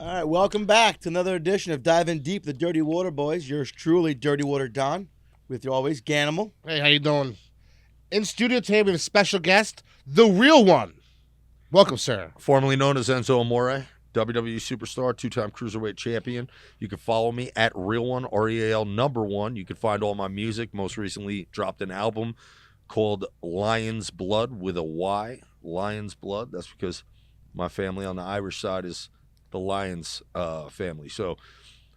All right, welcome back to another edition of Diving Deep, the Dirty Water Boys. Yours truly, Dirty Water Don, with you always, Ganimal. Hey, how you doing? In studio today, we have a special guest, the real one. Welcome, sir. Formerly known as Enzo Amore, WWE Superstar, two-time Cruiserweight Champion. You can follow me at Real One, REAL #1. You can find all my music. Most recently dropped an album called Lion's Blood with a Y. Lion's Blood. That's because my family on the Irish side is the Lions family. So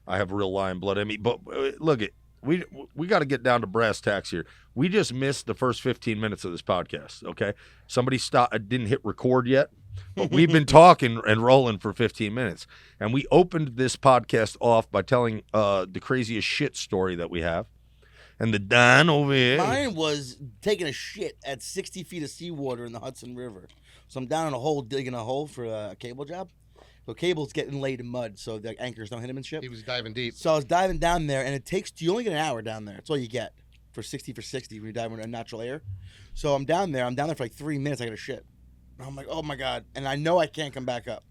I have real lion blood in me. But look, we got to get down to brass tacks here. We just missed the first 15 minutes of this podcast, okay? Somebody didn't hit record yet, but we've been talking and rolling for 15 minutes. And we opened this podcast off by telling the craziest shit story that we have. And the Don over here. Mine was taking a shit at 60 feet of seawater in the Hudson River. So I'm down in a hole, digging a hole for a cable job. So cable's getting laid in mud, so the anchors don't hit him and shit. He was diving deep. So I was diving down there, and you only get an hour down there. That's all you get for 60 when you dive in natural air. So I'm down there for like 3 minutes. I got a shit. And I'm like, oh my God. And I know I can't come back up.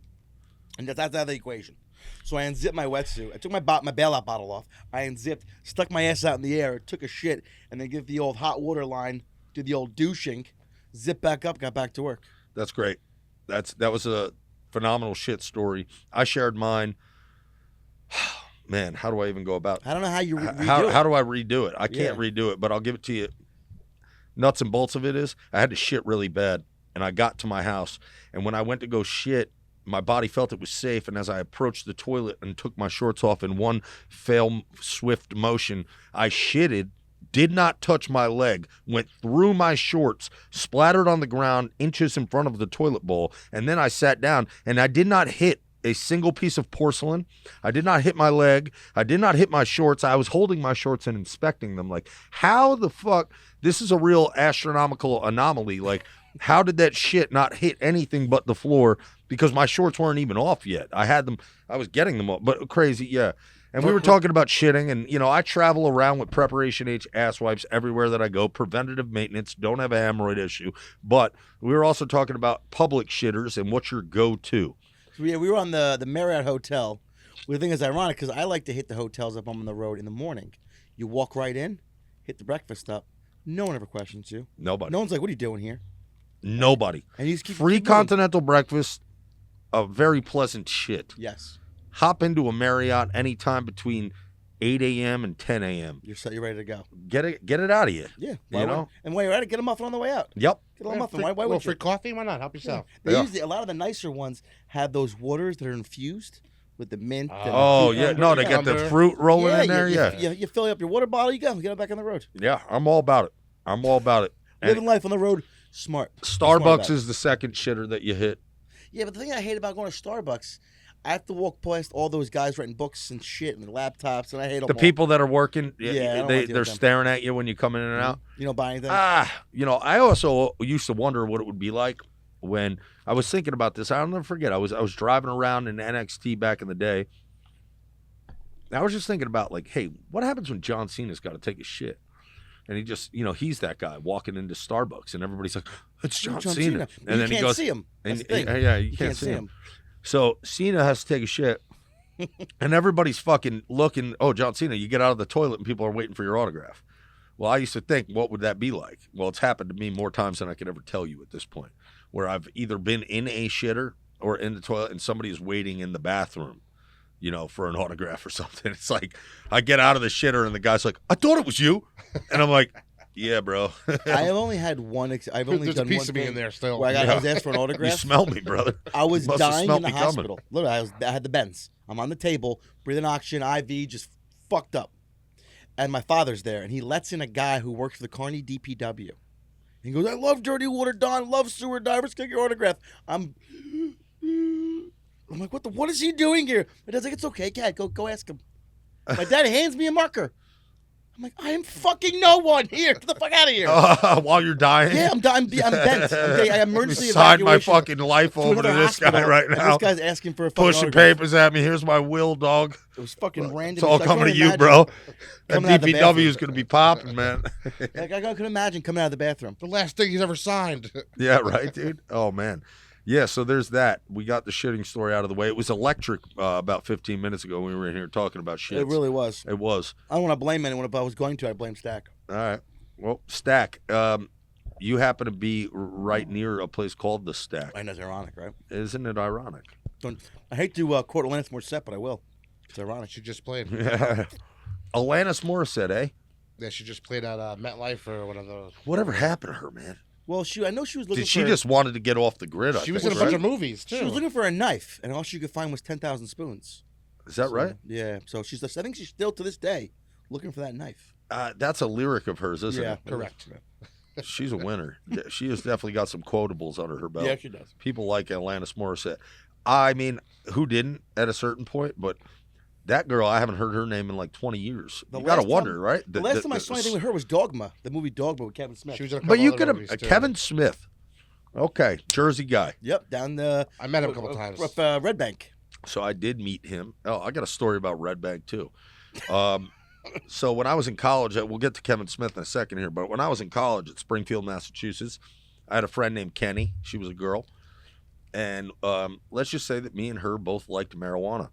And that's out of the equation. So I unzipped my wetsuit. I took my bailout bottle off. I unzipped, stuck my ass out in the air, took a shit, and then give the old hot water line, did the old douching, zip back up, got back to work. That's great. That was a phenomenal shit story. I shared mine. Man, how do I even go about it? I don't know how you redo it. How do I redo it? I can't redo it, but I'll give it to you. Nuts and bolts of it is I had to shit really bad, and I got to my house, and when I went to go shit, my body felt it was safe, and as I approached the toilet and took my shorts off in one swift motion, I shitted, did not touch my leg, went through my shorts, splattered on the ground inches in front of the toilet bowl, and then I sat down, and I did not hit a single piece of porcelain. I did not hit my leg. I did not hit my shorts. I was holding my shorts and inspecting them like, how the fuck? This is a real astronomical anomaly. Like, how did that shit not hit anything but the floor? Because my shorts weren't even off yet. I was getting them off, but crazy, yeah. And we were talking about shitting, and, I travel around with Preparation H ass wipes everywhere that I go, preventative maintenance, don't have a hemorrhoid issue. But we were also talking about public shitters and what's your go-to. So we were on the Marriott Hotel. The thing is ironic because I like to hit the hotels up on the road in the morning. You walk right in, hit the breakfast up. No one ever questions you. Nobody. No one's like, what are you doing here? Nobody. And you just keep Free keep moving. continental breakfast, a very pleasant shit. Yes. Hop into a Marriott anytime between 8 a.m. and 10 a.m. You're ready to go. Get it out of you. Yeah. And while you're at it, get a muffin on the way out. Yep. Get a little muffin. Why Well, would free you? coffee? Why not? Help yourself. They usually, a lot of the nicer ones have those waters that are infused with the mint. Oh, yeah. No, they get the fruit rolling in there. You fill up your water bottle, you go. Get it back on the road. Yeah, I'm all about it. Living life on the road, smart. Starbucks is the second shitter that you hit. Yeah, but the thing I hate about going to Starbucks, I have to walk past all those guys writing books and shit and laptops, and I hate them The all. people that are working, I don't like dealing they're with them. staring at you when you come in and out. You don't buy anything? I also used to wonder what it would be like when I was thinking about this. I'll never forget. I was driving around in NXT back in the day. I was just thinking about, like, hey, what happens when John Cena's got to take a shit? And he just, he's that guy walking into Starbucks, and everybody's like, it's John Cena. And then he goes, see him. That's the thing. Yeah, you can't see him. So Cena has to take a shit, and everybody's fucking looking. Oh, John Cena, you get out of the toilet, and people are waiting for your autograph. Well, I used to think, what would that be like? Well, it's happened to me more times than I could ever tell you at this point, where I've either been in a shitter or in the toilet, and somebody is waiting in the bathroom, for an autograph or something. It's like, I get out of the shitter, and the guy's like, I thought it was you. And I'm like, yeah, bro. I have only had one. I've only There's done a piece one of me thing in there still. where I was asked for an You autograph. smell me, brother. I was Must have dying smelled in the me coming. hospital. Literally, I had the bends. I'm on the table, breathing oxygen, IV, just fucked up. And my father's there, and he lets in a guy who works for the Kearney DPW. He goes, I love Dirty Water Don, love sewer divers, get your autograph. I'm like, what is he doing here? My dad's like, it's okay, Cat, go ask him. My dad hands me a marker. I'm like, I am fucking no one here. Get the fuck out of here. While you're dying? Yeah, I'm bent. Okay, I emergency Sign my evacuation fucking life over to another this guy hospital, right and now. This guy's asking for a fucking Pushing autograph. papers at me. Here's my will, dog. It was fucking random. It's all I coming to couldn't you, imagine bro. That coming out of the DPW bathroom. is going to be popping, man. Like, I couldn't imagine coming out of the bathroom. The last thing he's ever signed. Yeah, right, dude? Oh, man. Yeah, so there's that. We got the shitting story out of the way. It was electric about 15 minutes ago when we were in here talking about shit. It really was. It was. I don't want to blame anyone. If I was going to, I'd blame Stack. All right. Well, Stack, you happen to be right near a place called The Stack. I know it's ironic, right? Isn't it ironic? I hate to quote Alanis Morissette, but I will. It's ironic. She just played. Alanis Morissette, eh? Yeah, she just played at MetLife or one of those. Whatever happened to her, man? Well, I know she was looking. She just wanted to get off the grid. She was in a bunch of movies too. She was looking for a knife, and all she could find was 10,000 spoons. Is that right? Yeah. So I think she's still to this day looking for that knife. That's a lyric of hers, isn't it? Correct. She's a winner. She has definitely got some quotables under her belt. Yeah, she does. People like Alanis Morissette. I mean, who didn't at a certain point? But that girl, I haven't heard her name in like 20 years. You got to wonder, right? The last time I saw anything with her was Dogma, the movie Dogma with Kevin Smith. She was in a couple But you other could have movies, too. Kevin Smith. Okay, Jersey guy. Yep, down the. I met him a couple times. Red Bank. So I did meet him. Oh, I got a story about Red Bank too. So when I was in college, we'll get to Kevin Smith in a second here, but when I was in college at Springfield, Massachusetts, I had a friend named Kenny. She was a girl. And let's just say that me and her both liked marijuana.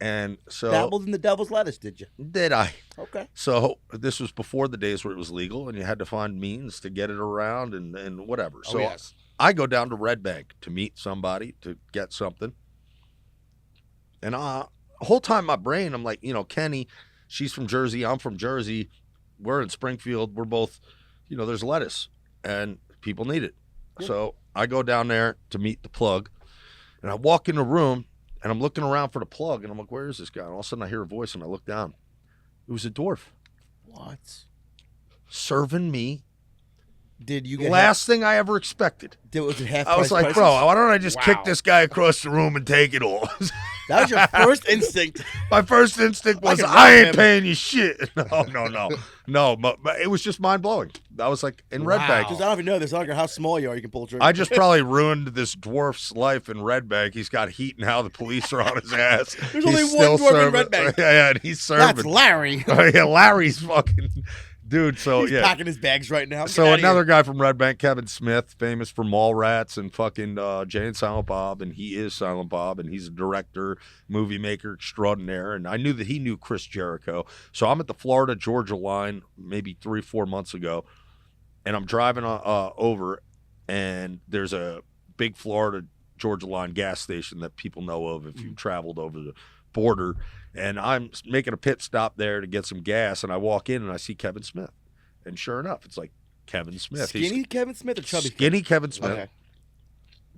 And so dabbled in the devil's lettuce, did you? Did I? Okay. So this was before the days where it was legal, and you had to find means to get it around and whatever. So yes. I go down to Red Bank to meet somebody to get something, and the whole time in my brain, I'm like, Kenny, she's from Jersey, I'm from Jersey, we're in Springfield, we're both, there's lettuce, and people need it. Yeah. So I go down there to meet the plug, and I walk in the room. And I'm looking around for the plug, and I'm like, where is this guy? And all of a sudden, I hear a voice, and I look down. It was a dwarf. What? Serving me. Did you get last thing I ever expected? Was it half I was like, prices? bro, why don't I just kick this guy across the room and take it all? That was your first instinct. My first instinct was, I ain't paying you shit. No, but it was just mind-blowing. I was like, in Red Bank. Because I don't even know this. I don't care how small you are, you can pull a trigger. I just probably ruined this dwarf's life in Red Bank. He's got heat now. The police are on his ass. There's only one dwarf in Red Bank. Yeah, and he's serving. That's Larry. Yeah, Larry's fucking... Dude, so he's packing his bags right now. So another guy from Red Bank, Kevin Smith, famous for Mallrats and fucking Jay and Silent Bob, and he is Silent Bob, and he's a director, movie maker extraordinaire. And I knew that he knew Chris Jericho. So I'm at the Florida-Georgia line maybe 3-4 months ago, and I'm driving over, and there's a big Florida-Georgia line gas station that people know of if you've traveled over the border. And I'm making a pit stop there to get some gas, and I walk in and I see Kevin Smith. And sure enough, it's like Kevin Smith. Skinny Kevin Smith or chubby? Skinny Kevin Smith. Okay.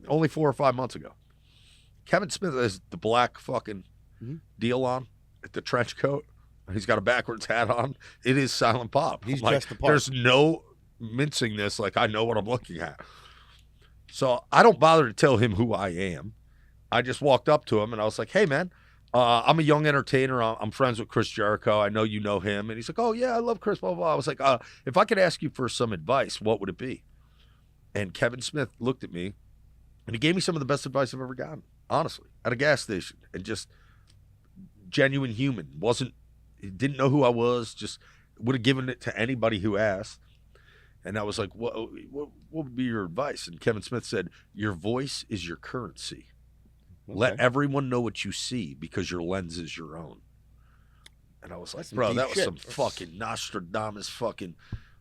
Only 4 or 5 months ago. Kevin Smith has the black fucking deal on, the trench coat. He's got a backwards hat on. It is Silent Bob. He's dressed the part. There's no mincing this. Like, I know what I'm looking at. So I don't bother to tell him who I am. I just walked up to him and I was like, hey, man. I'm a young entertainer. I'm friends with Chris Jericho. I know you know him. And he's like, oh, yeah, I love Chris, blah, blah, blah. I was like, if I could ask you for some advice, what would it be? And Kevin Smith looked at me, and he gave me some of the best advice I've ever gotten, honestly, at a gas station. And just genuine human. Didn't know who I was, just would have given it to anybody who asked. And I was like, what would be your advice? And Kevin Smith said, your voice is your currency. Okay. Let everyone know what you see because your lens is your own. And I was like, bro, that was some fucking Nostradamus fucking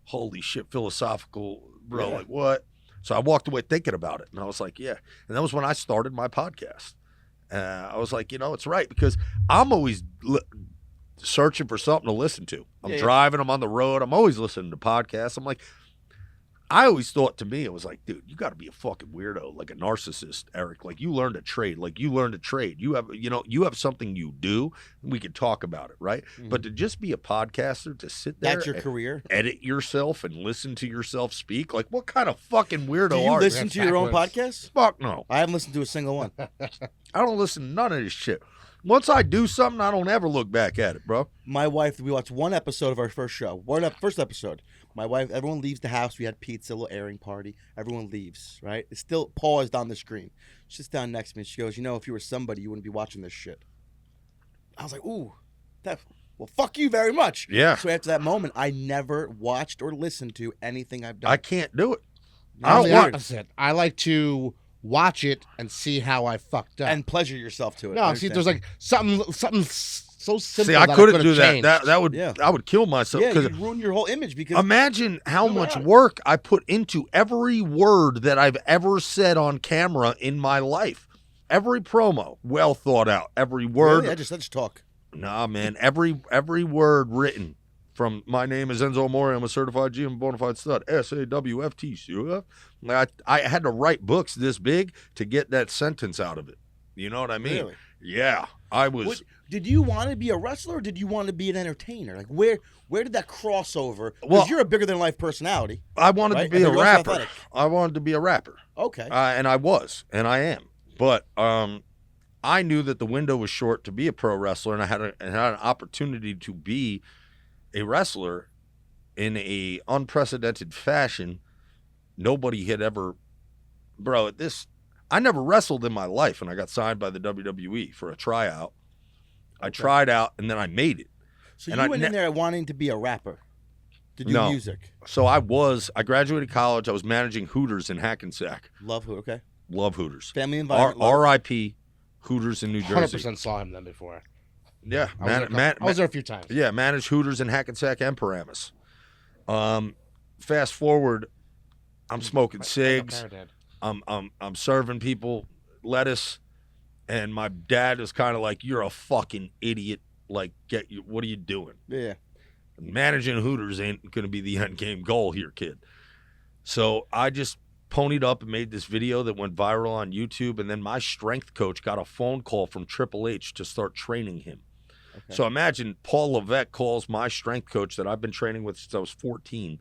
holy shit philosophical, bro. Yeah. Like, what? So I walked away thinking about it. And I was like, yeah. And that was when I started my podcast. I was like, it's right because I'm always searching for something to listen to. I'm driving. I'm on the road. I'm always listening to podcasts. I'm like, I always thought to me, it was like, dude, you got to be a fucking weirdo, like a narcissist, Eric. Like you learned a trade. You have something you do. And we can talk about it, right? Mm-hmm. But to just be a podcaster, to sit there, that's your career, edit yourself and listen to yourself speak. Like, what kind of fucking weirdo are you? Do you listen to your own podcast? Fuck no. I haven't listened to a single one. I don't listen to none of this shit. Once I do something, I don't ever look back at it, bro. My wife, we watched one episode of our first show. First episode. My wife, everyone leaves the house. We had pizza, a little airing party. Everyone leaves, right? It's still paused on the screen. She sits down next to me and she goes, if you were somebody, you wouldn't be watching this shit. I was like, ooh, well, fuck you very much. Yeah. So after that moment, I never watched or listened to anything I've done. I can't do it. I'm the opposite. I like to watch it and see how I fucked up. And pleasure yourself to it. no, see, there's like something so simple. See, I that couldn't could've do that. changed. That would Yeah. I would kill myself. yeah, 'Cause you ruin your whole image because imagine how No, much yeah. work I put into every word that I've ever said on camera in my life. Every promo, well thought out. Every word. Really? I just talk. Nah, man. Every word written. From my name is Enzo Amore. I'm a certified G. I'm a bona fide stud. SAWFT. I had to write books this big to get that sentence out of it. You know what I mean? Really? Yeah. I was. What, did you want to be a wrestler or did you want to be an entertainer? Like where did that crossover? Because Well- you're a bigger than life personality. I wanted Right? to be And a you're also rapper. athletic. I wanted to be a rapper. Okay. And I was, and I am. But I knew that the window was short to be a pro wrestler, and I had an opportunity to be a wrestler in a unprecedented fashion. Nobody had ever, bro. I never wrestled in my life, and I got signed by the WWE for a tryout. I Okay. tried out, and then I made it. So and you I went ne- in there wanting to be a rapper, to do No. music. So I graduated college. I was managing Hooters in Hackensack. Love who? Okay. Love Hooters. Family environment. love it. R.I.P. Hooters in New Jersey. 100% saw him then before. Yeah, I was there a few times. Yeah, managed Hooters in Hackensack and Paramus. Fast forward, I'm smoking cigs. I'm serving people lettuce, and my dad is kind of like, "You're a fucking idiot. Like, what are you doing? Yeah. Managing Hooters ain't gonna be the end game goal here, kid." So I just ponied up and made this video that went viral on YouTube, and then my strength coach got a phone call from Triple H to start training him. Okay. So imagine Paul Levesque calls my strength coach that I've been training with since I was 14.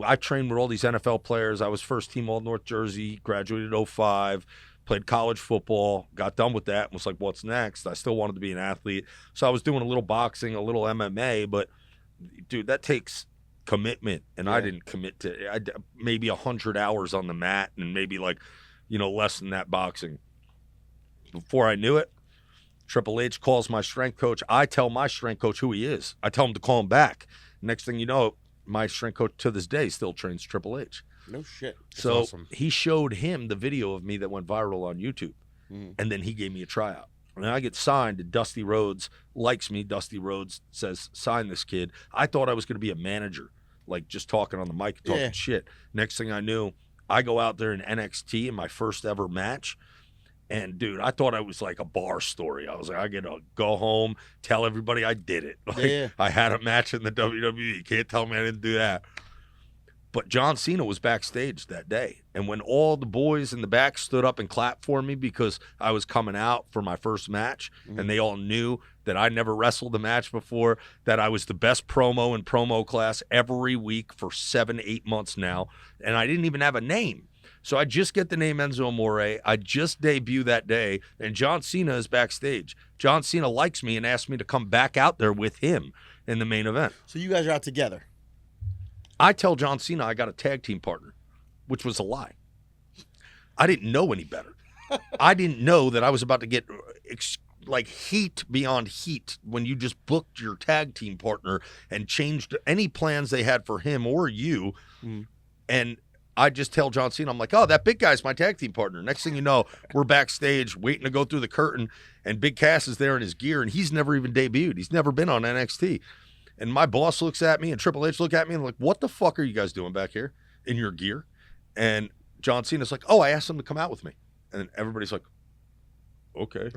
I trained with all these NFL players. I was first team All North Jersey, graduated 05, played college football, got done with that, and was like, what's next? I still wanted to be an athlete. So I was doing a little boxing, a little MMA, but, dude, that takes commitment, and I Yeah. didn't commit to maybe 100 hours on the mat and maybe less than that boxing. Before I knew it, Triple H calls my strength coach. I tell my strength coach who he is. I tell him to call him back. Next thing you know, my strength coach to this day still trains Triple H. No shit. So awesome. he showed him the video of me that went viral on YouTube, Mhm. and then he gave me a tryout. And I get signed, and Dusty Rhodes likes me. Dusty Rhodes says, sign this kid. I thought I was going to be a manager, like just talking on the mic, talking Yeah. shit. Next thing I knew, I go out there in NXT in my first ever match. And, dude, I thought I was like a bar story. I was like, I get to go home, tell everybody I did it. Like, Yeah. I had a match in the WWE. You can't tell me I didn't do that. But John Cena was backstage that day. And when all the boys in the back stood up and clapped for me because I was coming out for my first match, and they all knew that I never wrestled a match before, that I was the best promo in promo class every week for 7-8 months now, and I didn't even have a name. So I just get the name Enzo Amore. I just debut that day, and John Cena is backstage. John Cena likes me and asked me to come back out there with him in the main event. So you guys are out together. I tell John Cena I got a tag team partner, which was a lie. I didn't know any better. I didn't know that I was about to get heat beyond heat when you just booked your tag team partner and changed any plans they had for him or you. And I just tell John Cena, I'm like, oh, that big guy's my tag team partner. Next thing you know, we're backstage waiting to go through the curtain, and Big Cass is there in his gear, and he's never even debuted. He's never been on NXT. And my boss looks at me, and Triple H look at me, and like, what the fuck are you guys doing back here in your gear? And John Cena's like, oh, I asked him to come out with me. And everybody's like, okay.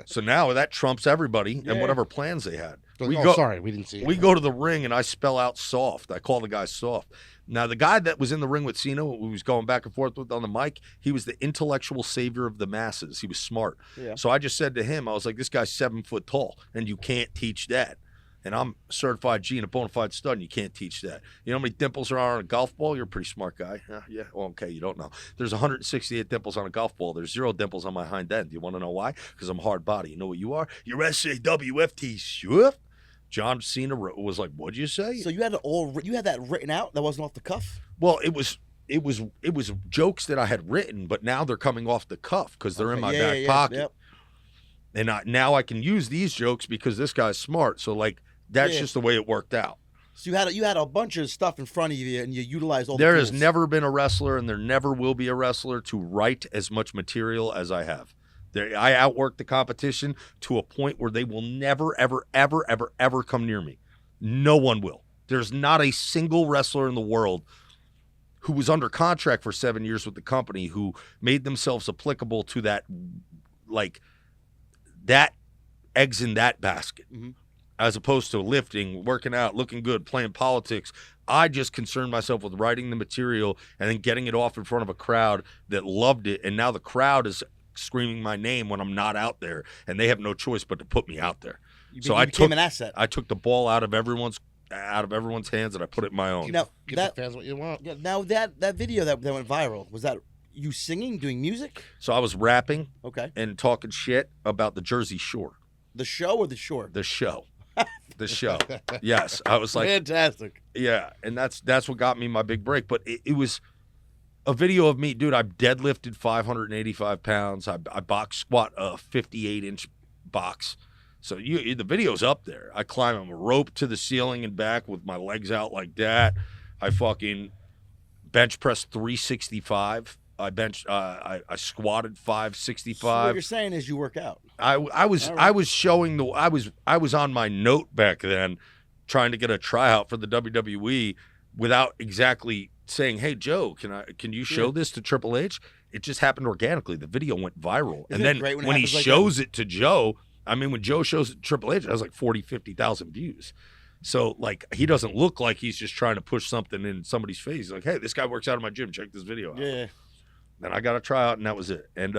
So now that trumps everybody and whatever plans they had. Sorry, we didn't see it. We go to the ring, and I spell out soft. I call the guy soft. Now, the guy that was in the ring with Cena, who was going back and forth with on the mic, he was the intellectual savior of the masses. He was smart. Yeah. So I just said to him, I was like, this guy's 7 foot tall, and you can't teach that. And I'm certified G and a bona fide stud, and you can't teach that. You know how many dimples there are on a golf ball? You're a pretty smart guy. Yeah. Well, okay, you don't know. There's 168 dimples on a golf ball. There's 0 dimples on my hind end. You want to know why? Because I'm hard body. You know what you are? You're SAWFT swift. John Cena was like, "What'd you say?" So you had that written out? That wasn't off the cuff? Well, it was jokes that I had written, but now they're coming off the cuff because they're in my back pocket. Yep. And now I can use these jokes because this guy's smart. So like that's Yeah. just the way it worked out. So you had a bunch of stuff in front of you, and you utilized all. There the has tools. never been a wrestler, and there never will be a wrestler to write as much material as I have. I outwork the competition to a point where they will never, ever, ever, ever, ever come near me. No one will. There's not a single wrestler in the world who was under contract for 7 years with the company who made themselves applicable to that, like, that eggs in that basket. Mm-hmm. As opposed to lifting, working out, looking good, playing politics. I just concerned myself with writing the material and then getting it off in front of a crowd that loved it. And now the crowd is screaming my name when I'm not out there, and they have no choice but to put me out there. You became an asset. I took the ball out of everyone's hands and I put it in my own. Now, Give the fans what you want. Yeah, now that video that went viral, was that you singing, doing music? So I was rapping Okay. and talking shit about the Jersey Shore. The show or the shore? The show. The show. Yes. I was like, fantastic. yeah, and that's what got me my big break. But it was a video of me, dude. I deadlifted 585 pounds. I box squat a 58-inch box. So the video's up there. I climb a rope to the ceiling and back with my legs out like that. I fucking bench press 365. I squatted 565. So what you're saying is you work out. I was showing I was on my note back then, trying to get a tryout for the WWE without exactly saying, "Hey Joe, can you show this to Triple H?" It just happened organically. The video went viral, Isn't and it then great when it when he happens like shows it to Joe, I mean, when Joe shows it to Triple H, it has like 40, 50,000 views. So like he doesn't look like he's just trying to push something in somebody's face. He's like, "Hey, this guy works out in my gym. Check this video out." Yeah. Then I got a tryout, and that was it. And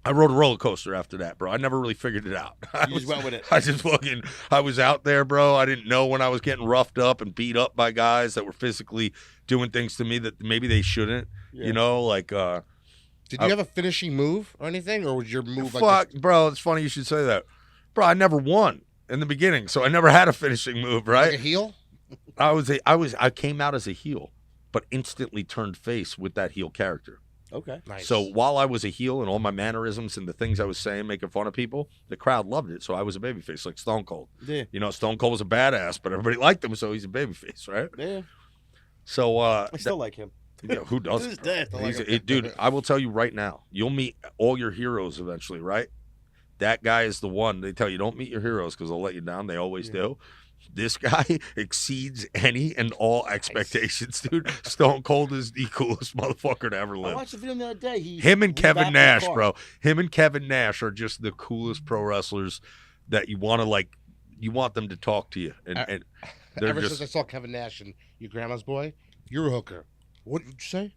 I rode a roller coaster after that, bro. I never really figured it out. You just went with it. I was out there, bro. I didn't know when I was getting roughed up and beat up by guys that were physically doing things to me that maybe they shouldn't. Yeah. You know, like Did you have a finishing move or anything, or was your move fuck, bro. It's funny you should say that, bro. I never won in the beginning, so I never had a finishing move, right? like a heel? I came out as a heel, but instantly turned face with that heel character. Okay. Nice. So while I was a heel and all my mannerisms and the things I was saying, making fun of people, the crowd loved it. So I was a babyface, like Stone Cold. Yeah. You know, Stone Cold was a badass, but everybody liked him, so he's a babyface, right? Yeah. So I still like him. yeah, who To doesn't? this day, I still like him. Dude, I will tell you right now, you'll meet all your heroes eventually, right? That guy is the one. They tell you don't meet your heroes because they'll let you down. They always do. This guy exceeds any and all expectations, dude. Stone Cold is the coolest motherfucker to ever I live. watched the video the other day. Him and Kevin revamped Nash, his car. bro. Him and Kevin Nash are just the coolest pro wrestlers that you want to like. You want them to talk to you, and they're Ever just since I saw Kevin Nash and Your Grandma's Boy, you're a hooker. What did you say?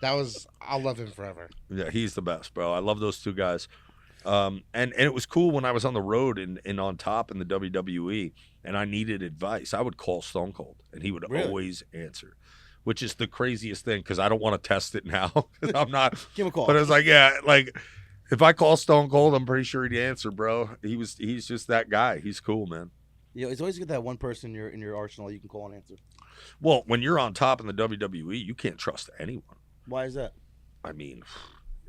I'll love him forever. yeah, he's the best, bro. I love those two guys. And it was cool when I was on the road and on top in the WWE, and I needed advice. I would call Stone Cold, and he would Really? always answer, which is the craziest thing because I don't want to test it now. 'Cause I'm not. Give him a call. But it's like, yeah, like if I call Stone Cold, I'm pretty sure he'd answer, bro. He's just that guy. He's cool, man. You know, it's always good that one person in your arsenal you can call and answer. Well, when you're on top in the WWE, you can't trust anyone. Why is that? I mean,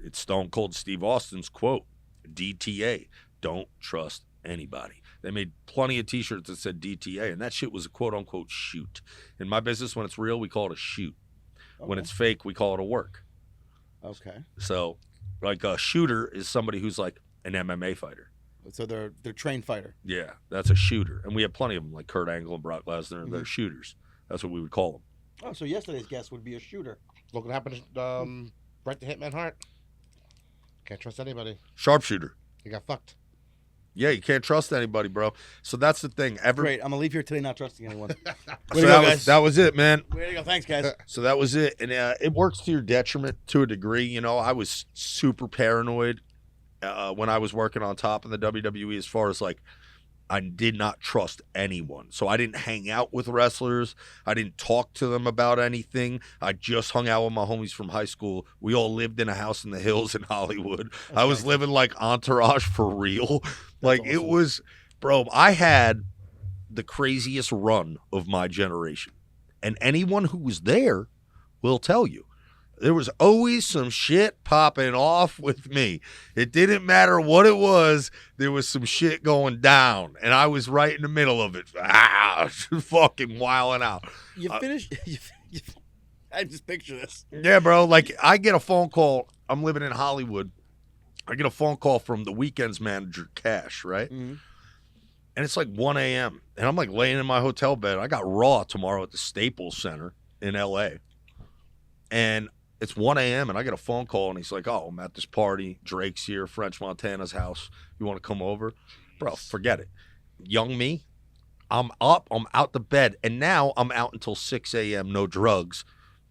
it's Stone Cold Steve Austin's quote, DTA, don't trust anybody. They made plenty of t-shirts that said DTA, and that shit was a quote-unquote shoot. In my business, when it's real, we call it a shoot. When Okay. it's fake, we call it a work. Okay. So, like a shooter is somebody who's like an MMA fighter. So they're trained fighter. Yeah, that's a shooter. And we have plenty of them, like Kurt Angle and Brock Lesnar. They're shooters. That's what we would call them. Oh, so yesterday's guest would be a shooter. Look what happened to Bret the Hitman Hart. Can't trust anybody. Sharpshooter. He got fucked. Yeah, you can't trust anybody, bro. So that's the thing. Great. I'm gonna leave here today not trusting anyone. So that was it, man. Way to go. Thanks, guys. So that was it. And it works to your detriment to a degree. You know, I was super paranoid when I was working on top in the WWE as far as like I did not trust anyone. So I didn't hang out with wrestlers. I didn't talk to them about anything. I just hung out with my homies from high school. We all lived in a house in the hills in Hollywood. I was living like Entourage for real. Like it was, bro, I had the craziest run of my generation. And anyone who was there will tell you. There was always some shit popping off with me. It didn't matter what it was. There was some shit going down, and I was right in the middle of it. Just fucking wilding out. You finished. I just picture this. Yeah, bro. Like, I get a phone call. I'm living in Hollywood. I get a phone call from the weekends manager, Cash, right? Mm-hmm. And it's like 1 a.m. And I'm like laying in my hotel bed. I got Raw tomorrow at the Staples Center in L.A. And it's 1 a.m. and I get a phone call, and he's like, oh, I'm at this party. Drake's here, French Montana's house. You want to come over? Bro, forget it. Young me, I'm up. I'm out the bed. And now I'm out until 6 a.m., no drugs,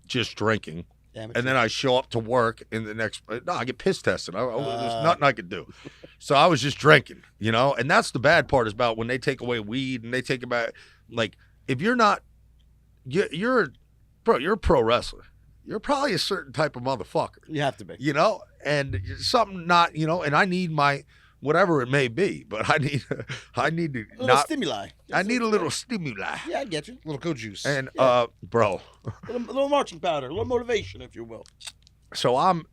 just drinking. And then I show up to work in the next. No, I get piss tested. There's nothing I could do. So I was just drinking, you know. And that's the bad part is about when they take away weed and they take about like if you're not, you're a pro wrestler. You're probably a certain type of motherfucker. You have to be, you know. And something not, you know. And I need my whatever it may be, but I need to a little not stimuli. I need a little stimuli. Yeah, I get you. A little go juice. And Yeah. bro. A little marching powder, a little motivation, if you will. So I'm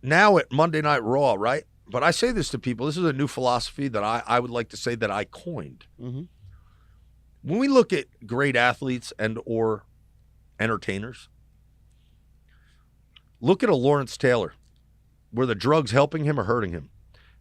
now at Monday Night Raw, right? But I say this to people. This is a new philosophy that I would like to say that I coined. Mm-hmm. When we look at great athletes and or entertainers, look at a Lawrence Taylor. Were the drugs helping him or hurting him?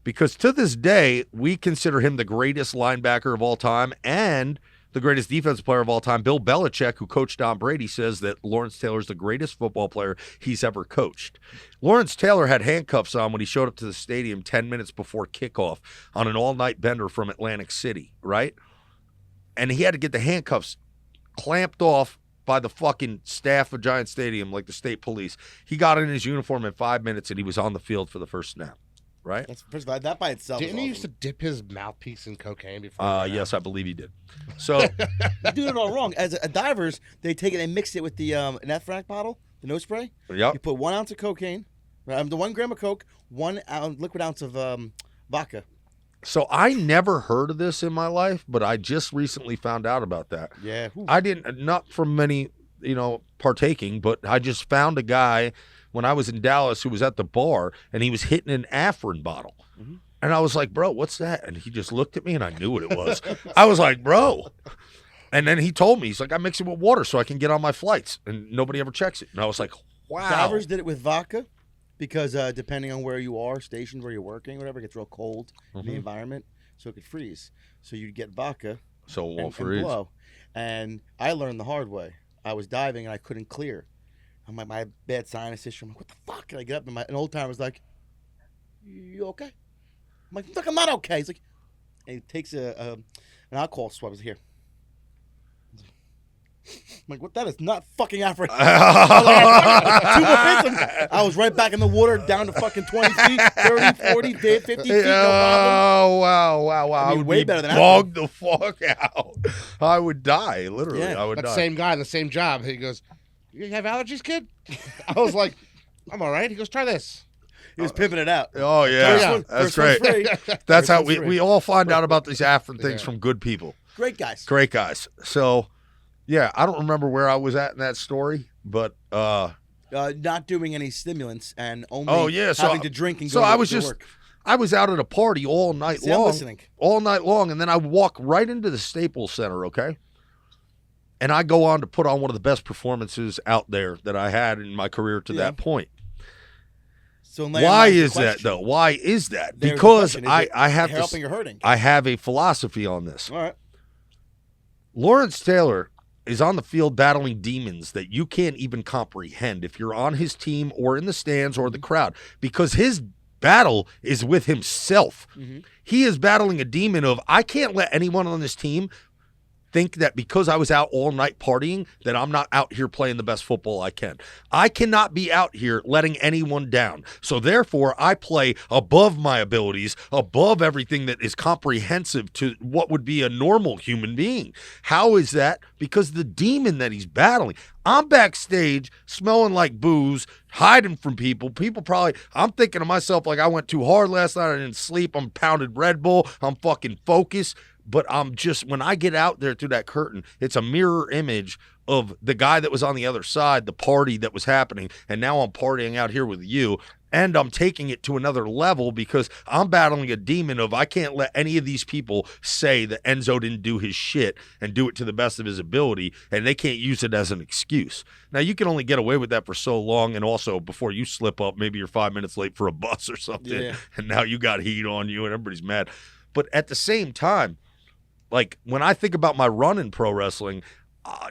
Because to this day, we consider him the greatest linebacker of all time and the greatest defensive player of all time. Bill Belichick, who coached Tom Brady, says that Lawrence Taylor is the greatest football player he's ever coached. Lawrence Taylor had handcuffs on when he showed up to the stadium 10 minutes before kickoff on an all-night bender from Atlantic City, right? And he had to get the handcuffs clamped off by the fucking staff of Giant Stadium, like the state police. He got in his uniform in 5 minutes, and he was on the field for the first snap. Right? That's first of all, that by itself. Didn't is he awesome. used to dip his mouthpiece in cocaine before? Yes, I believe he did. So You do it all wrong. As a divers, they take it and mix it with the an Ethrac bottle, the nose spray. Yep. You put 1 ounce of cocaine, the 1 gram of coke, 1 liquid ounce of vodka. So I never heard of this in my life, but I just recently found out about that. Yeah. I didn't, not from many, partaking, but I just found a guy when I was in Dallas who was at the bar, and he was hitting an Afrin bottle. Mm-hmm. And I was like, bro, what's that? And he just looked at me, and I knew what it was. I was like, bro. And then he told me, he's like, I mix it with water so I can get on my flights, and nobody ever checks it. And I was like, wow. Divers did it with vodka because depending on where you are, stationed where you're working, whatever, it gets real cold in the environment, so it could freeze. So you'd get vodka So it won't and freeze. blow. And I learned the hard way. I was diving, and I couldn't clear. I'm like, my bad sinus issue. I'm like, what the fuck? And I get up, and an old timer was like, you okay? I'm like, fuck, I'm not okay. He's like, and he takes an alcohol swab. He's here. I'm like, what? That is not fucking African. I was right back in the water, down to fucking 20 feet, 30, 40, 50 feet, no problem. Oh, wow. I mean, would way be better than bogged the fuck out. I would die, literally. Yeah. I would That die. same guy in the same job. He goes, "You have allergies, kid?" I was like, "I'm all right." He goes, "Try this." He was pimping it out. Oh, yeah. Yeah. That's First one's great. free. That's how First one's free. we all find out about these Afrin things Yeah. from good people. Great guys. Great guys. So, yeah, I don't remember where I was at in that story, but Not doing any stimulants and only so having to drink and so go I to was work. I was out at a party all night See, I'm long. listening. All night long, and then I walk right into the Staples Center, okay? And I go on to put on one of the best performances out there that I had in my career to Yeah. that point. So Why is that, though? Why is that? There's the Because question. Is it I have helping or hurting? I have a philosophy on this. All right. Lawrence Taylor is on the field battling demons that you can't even comprehend if you're on his team or in the stands or the crowd, because his battle is with himself. Mhm. He is battling a demon of, I can't let anyone on this team think that because I was out all night partying that I'm not out here playing the best football I can. I cannot be out here letting anyone down. So therefore, I play above my abilities, above everything that is comprehensive to what would be a normal human being. How is that? Because the demon that he's battling, I'm backstage smelling like booze, hiding from people. People probably, I'm thinking to myself like I went too hard last night. I didn't sleep. I'm pounded Red Bull. I'm fucking focused. But I'm just, when I get out there through that curtain, it's a mirror image of the guy that was on the other side, the party that was happening, and now I'm partying out here with you, and I'm taking it to another level because I'm battling a demon of I can't let any of these people say that Enzo didn't do his shit and do it to the best of his ability, and they can't use it as an excuse. Now, you can only get away with that for so long, and also before you slip up, maybe you're 5 minutes late for a bus or something, and now you got heat on you and everybody's mad. But at the same time, like, when I think about my run in pro wrestling,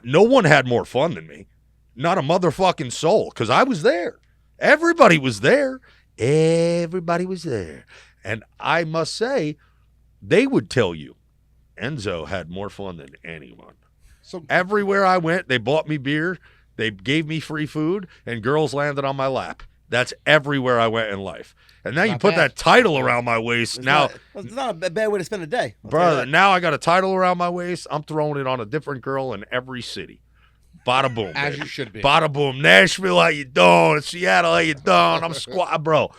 no one had more fun than me. Not a motherfucking soul, because I was there. Everybody was there. Everybody was there. And I must say, they would tell you, Enzo had more fun than anyone. So everywhere I went, they bought me beer, they gave me free food, and girls landed on my lap. That's everywhere I went in life. And now you put that title around my waist. It's not a bad way to spend a day. Brother, now I got a title around my waist. I'm throwing it on a different girl in every city. Bada boom. As baby. you should be. Bada boom. Nashville, how you doing? Seattle, how you doing? I'm squat, bro.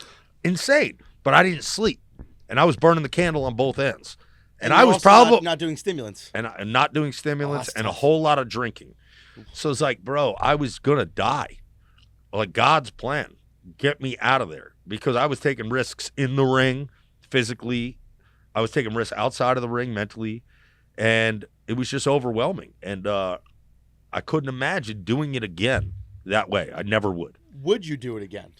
Insane. But I didn't sleep. And I was burning the candle on both ends. And I was probably not doing stimulants. And not doing stimulants and a whole lot of drinking. So it's like, bro, I was going to die. Like God's plan. Get me out of there. Because I was taking risks in the ring, physically. I was taking risks outside of the ring, mentally. And it was just overwhelming. And I couldn't imagine doing it again that way. I never would. Would you do it again?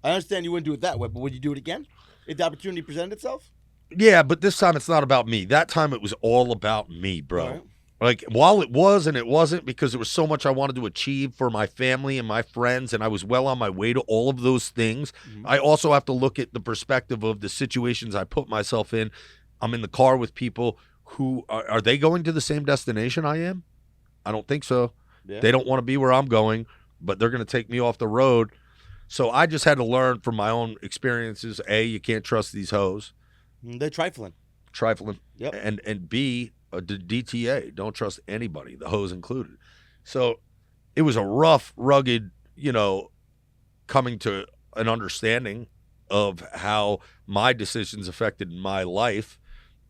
I understand you wouldn't do it that way, but would you do it again if the opportunity presented itself? Yeah, but this time it's not about me. That time it was all about me, bro. Right. Like, while it was and it wasn't, because there was so much I wanted to achieve for my family and my friends, and I was well on my way to all of those things, I also have to look at the perspective of the situations I put myself in. I'm in the car with people who, are they going to the same destination I am? I don't think so. Yeah. They don't want to be where I'm going, but they're going to take me off the road. So I just had to learn from my own experiences. A, you can't trust these hoes. They're trifling. Yep. And B, the DTA, don't trust anybody, the hoes included. So it was a rough, rugged, coming to an understanding of how my decisions affected my life.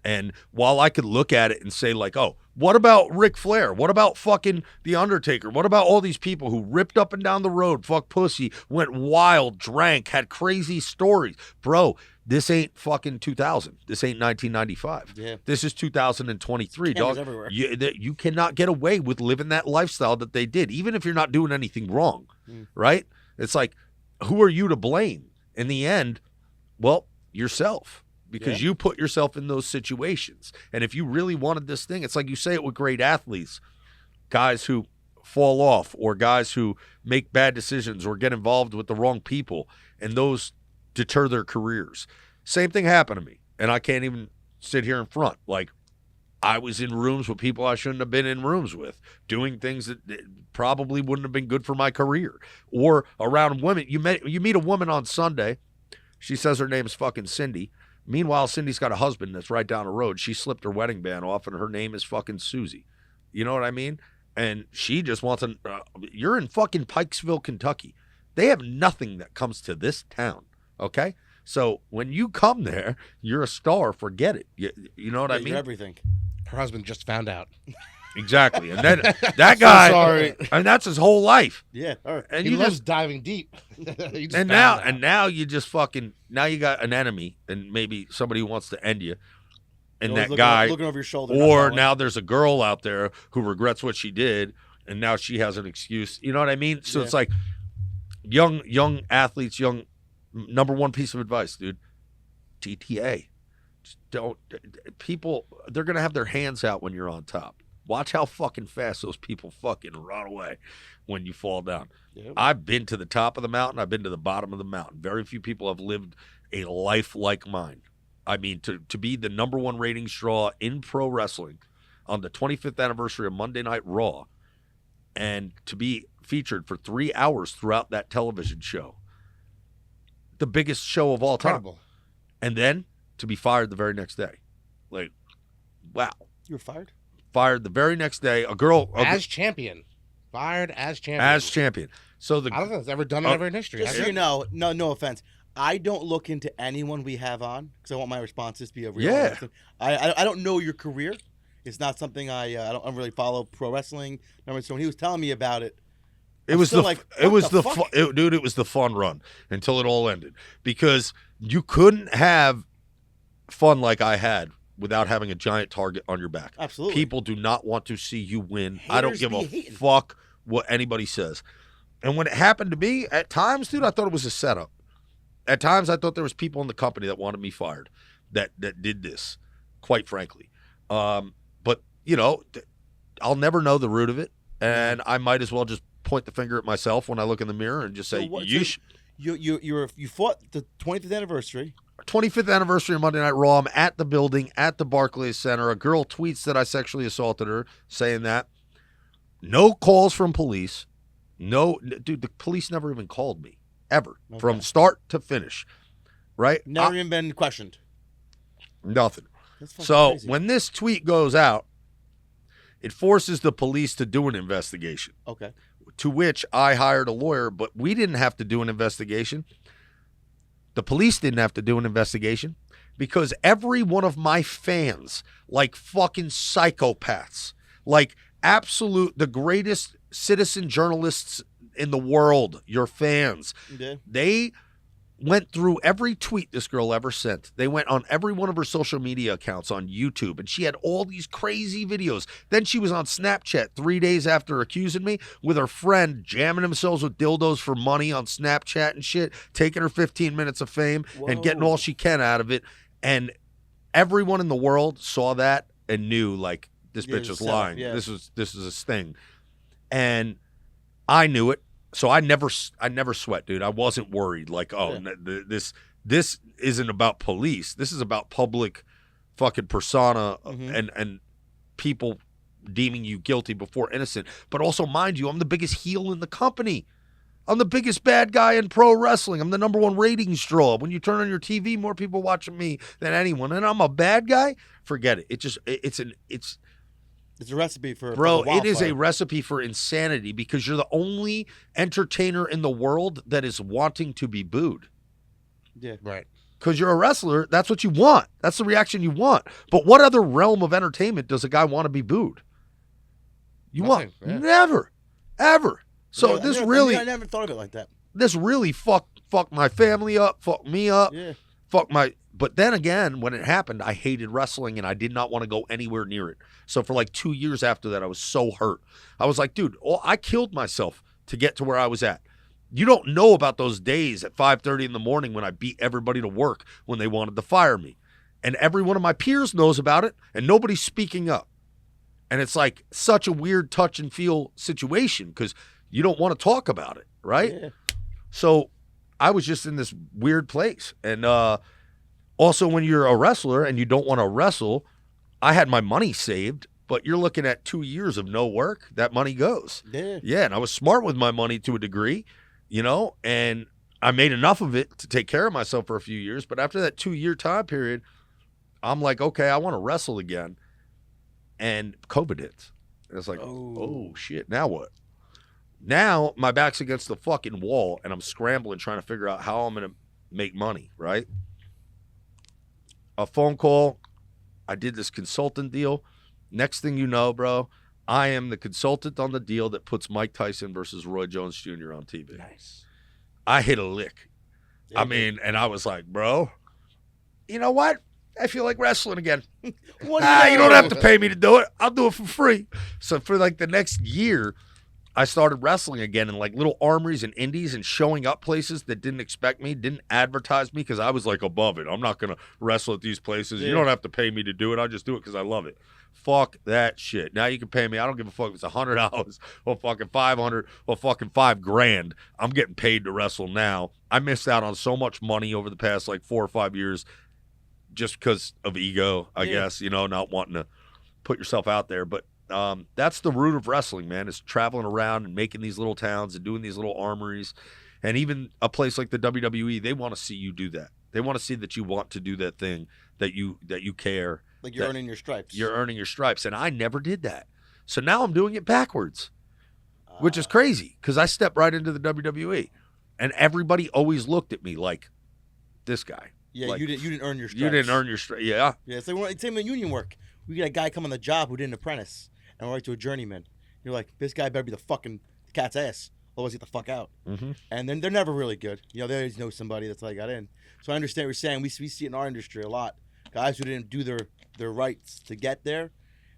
And while I could look at it and say, like, oh, what about Ric Flair? What about fucking The Undertaker? What about all these people who ripped up and down the road, fucked pussy, went wild, drank, had crazy stories? Bro, this ain't fucking 2000. This ain't 1995. Yeah. This is 2023, dog. Everywhere. You cannot get away with living that lifestyle that they did, even if you're not doing anything wrong, right? It's like, who are you to blame? In the end, well, yourself. Because you put yourself in those situations. And if you really wanted this thing, it's like you say it with great athletes, guys who fall off or guys who make bad decisions or get involved with the wrong people, and those deter their careers. Same thing happened to me, and I can't even sit here in front. Like, I was in rooms with people I shouldn't have been in rooms with, doing things that probably wouldn't have been good for my career. Or around women. You meet a woman on Sunday. She says her name is fucking Cindy. Meanwhile, Cindy's got a husband that's right down the road. She slipped her wedding band off, and her name is fucking Susie. You know what I mean? And she just wants to you're in fucking Pikesville, Kentucky. They have nothing that comes to this town, okay? So when you come there, you're a star. Forget it. You know what I mean? You're everything. Her husband just found out. Exactly. And then that guy, sorry. And that's his whole life. Yeah. All right. And he loves diving deep. now you just fucking, now you got an enemy and maybe somebody who wants to end you. And that guy, looking over your shoulder. Or now there's a girl out there who regrets what she did, and now she has an excuse. You know what I mean? So it's like young athletes, number one piece of advice, dude, TTA. Just don't, people, they're going to have their hands out when you're on top. Watch how fucking fast those people fucking run away when you fall down. Yep. I've been to the top of the mountain. I've been to the bottom of the mountain. Very few people have lived a life like mine. I mean, to be the number one ratings draw in pro wrestling on the 25th anniversary of Monday Night Raw, and to be featured for 3 hours throughout that television show, the biggest show of all time. Incredible. And then to be fired the very next day. Like, wow. You were fired? Fired the very next day. As champion. Fired as champion. As champion. So I don't think it's ever done ever in history. Just so you know, no offense. I don't look into anyone we have on because I want my responses to be a real. Yeah. I don't know your career. It's not something I don't really follow pro wrestling. Remember, so when he was telling me about it, It was still the like, it what was the the fuck? dude. It was the fun run until it all ended because you couldn't have fun like I had without having a giant target on your back. Absolutely. People do not want to see you win. I don't Haters give be a hating. fuck what anybody says. And when it happened to me, at times, dude, I thought it was a setup. At times, I thought there was people in the company that wanted me fired, that did this, quite frankly. But you know, I'll never know the root of it, and I might as well just point the finger at myself when I look in the mirror and just say, you fought the 25th anniversary. 25th anniversary of Monday Night Raw. I'm at the building at the Barclays Center. A girl tweets that I sexually assaulted her, saying that. No calls from police. No, dude, the police never even called me, ever, from start to finish, right? Never even been questioned. Nothing. That's fucking So crazy. when this tweet goes out, it forces the police to do an investigation, Okay. to which I hired a lawyer, but we didn't have to do an investigation. The police didn't have to do an investigation because every one of my fans, like fucking psychopaths, like the greatest citizen journalists in the world, your fans, Yeah. they went through every tweet this girl ever sent. They went on every one of her social media accounts on YouTube, and she had all these crazy videos. Then she was on Snapchat 3 days after accusing me with her friend jamming themselves with dildos for money on Snapchat and shit, taking her 15 minutes of fame and getting all she can out of it. And everyone in the world saw that and knew, like, this bitch was lying. Yeah. This is a sting. And I knew it. So I never sweat, dude. I wasn't worried. Like, this isn't about police. This is about public fucking persona and people deeming you guilty before innocent. But also, mind you, I'm the biggest heel in the company. I'm the biggest bad guy in pro wrestling. I'm the #1 ratings draw. When you turn on your TV, more people watching me than anyone. And I'm a bad guy? Forget it. It's a recipe for Bro, for it is a wildfire. recipe for insanity because you're the only entertainer in the world that is wanting to be booed. Yeah. Right. Because you're a wrestler, that's what you want. That's the reaction you want. But what other realm of entertainment does a guy want to be booed? You Nothing, want yeah. never, ever. So Yeah, this I never thought of it like that. this really fucked my family up, fucked me up, Yeah. But then again, when it happened, I hated wrestling and I did not want to go anywhere near it. So for like 2 years after that, I was so hurt. I was like, dude, I killed myself to get to where I was at. You don't know about those days at 5:30 in the morning when I beat everybody to work when they wanted to fire me. And every one of my peers knows about it and nobody's speaking up. And it's like such a weird touch and feel situation because you don't want to talk about it, right? Yeah. So I was just in this weird place. And also when you're a wrestler and you don't want to wrestle, I had my money saved, but you're looking at 2 years of no work. That money goes. Yeah. Yeah, and I was smart with my money to a degree, you know, and I made enough of it to take care of myself for a few years. But after that 2-year time period, I'm like, okay, I want to wrestle again. And COVID hits. And it's like, oh shit, now what? Now my back's against the fucking wall and I'm scrambling trying to figure out how I'm going to make money, right? A phone call. I did this consultant deal. Next thing you know, bro, I am the consultant on the deal that puts Mike Tyson versus Roy Jones Jr. on TV. Nice. I hit a lick. Yeah, I mean, and I was like, bro, you know what? I feel like wrestling again. What You don't have to pay me to do it. I'll do it for free. So for like the next year, I started wrestling again in like little armories and indies and showing up places that didn't expect me, didn't advertise me because I was like above it. I'm not going to wrestle at these places. Yeah. You don't have to pay me to do it. I'll just do it because I love it. Fuck that shit. Now you can pay me. I don't give a fuck if it's $100 or fucking $500 or fucking $5,000. I'm getting paid to wrestle now. I missed out on so much money over the past like 4 or 5 years just because of ego, I guess, you know, not wanting to put yourself out there. But that's the root of wrestling, man, is traveling around and making these little towns and doing these little armories. And even a place like the WWE, they want to see you do that. They want to see that you want to do that thing, that you care. Like you're earning your stripes. You're earning your stripes. And I never did that. So now I'm doing it backwards, which is crazy because I stepped right into the WWE. And everybody always looked at me like, this guy. Yeah, like, you didn't earn your stripes. You didn't earn your stripes. Yeah. Yeah, it's like same in union work. We get a guy come on the job who did an apprentice and we're right to a journeyman. You're like, this guy better be the fucking cat's ass, otherwise get the fuck out. Mm-hmm. And then they're never really good. You know, they always know somebody. That's how they got in. So I understand what you're saying. We see it in our industry a lot. Guys who didn't do their rights to get there,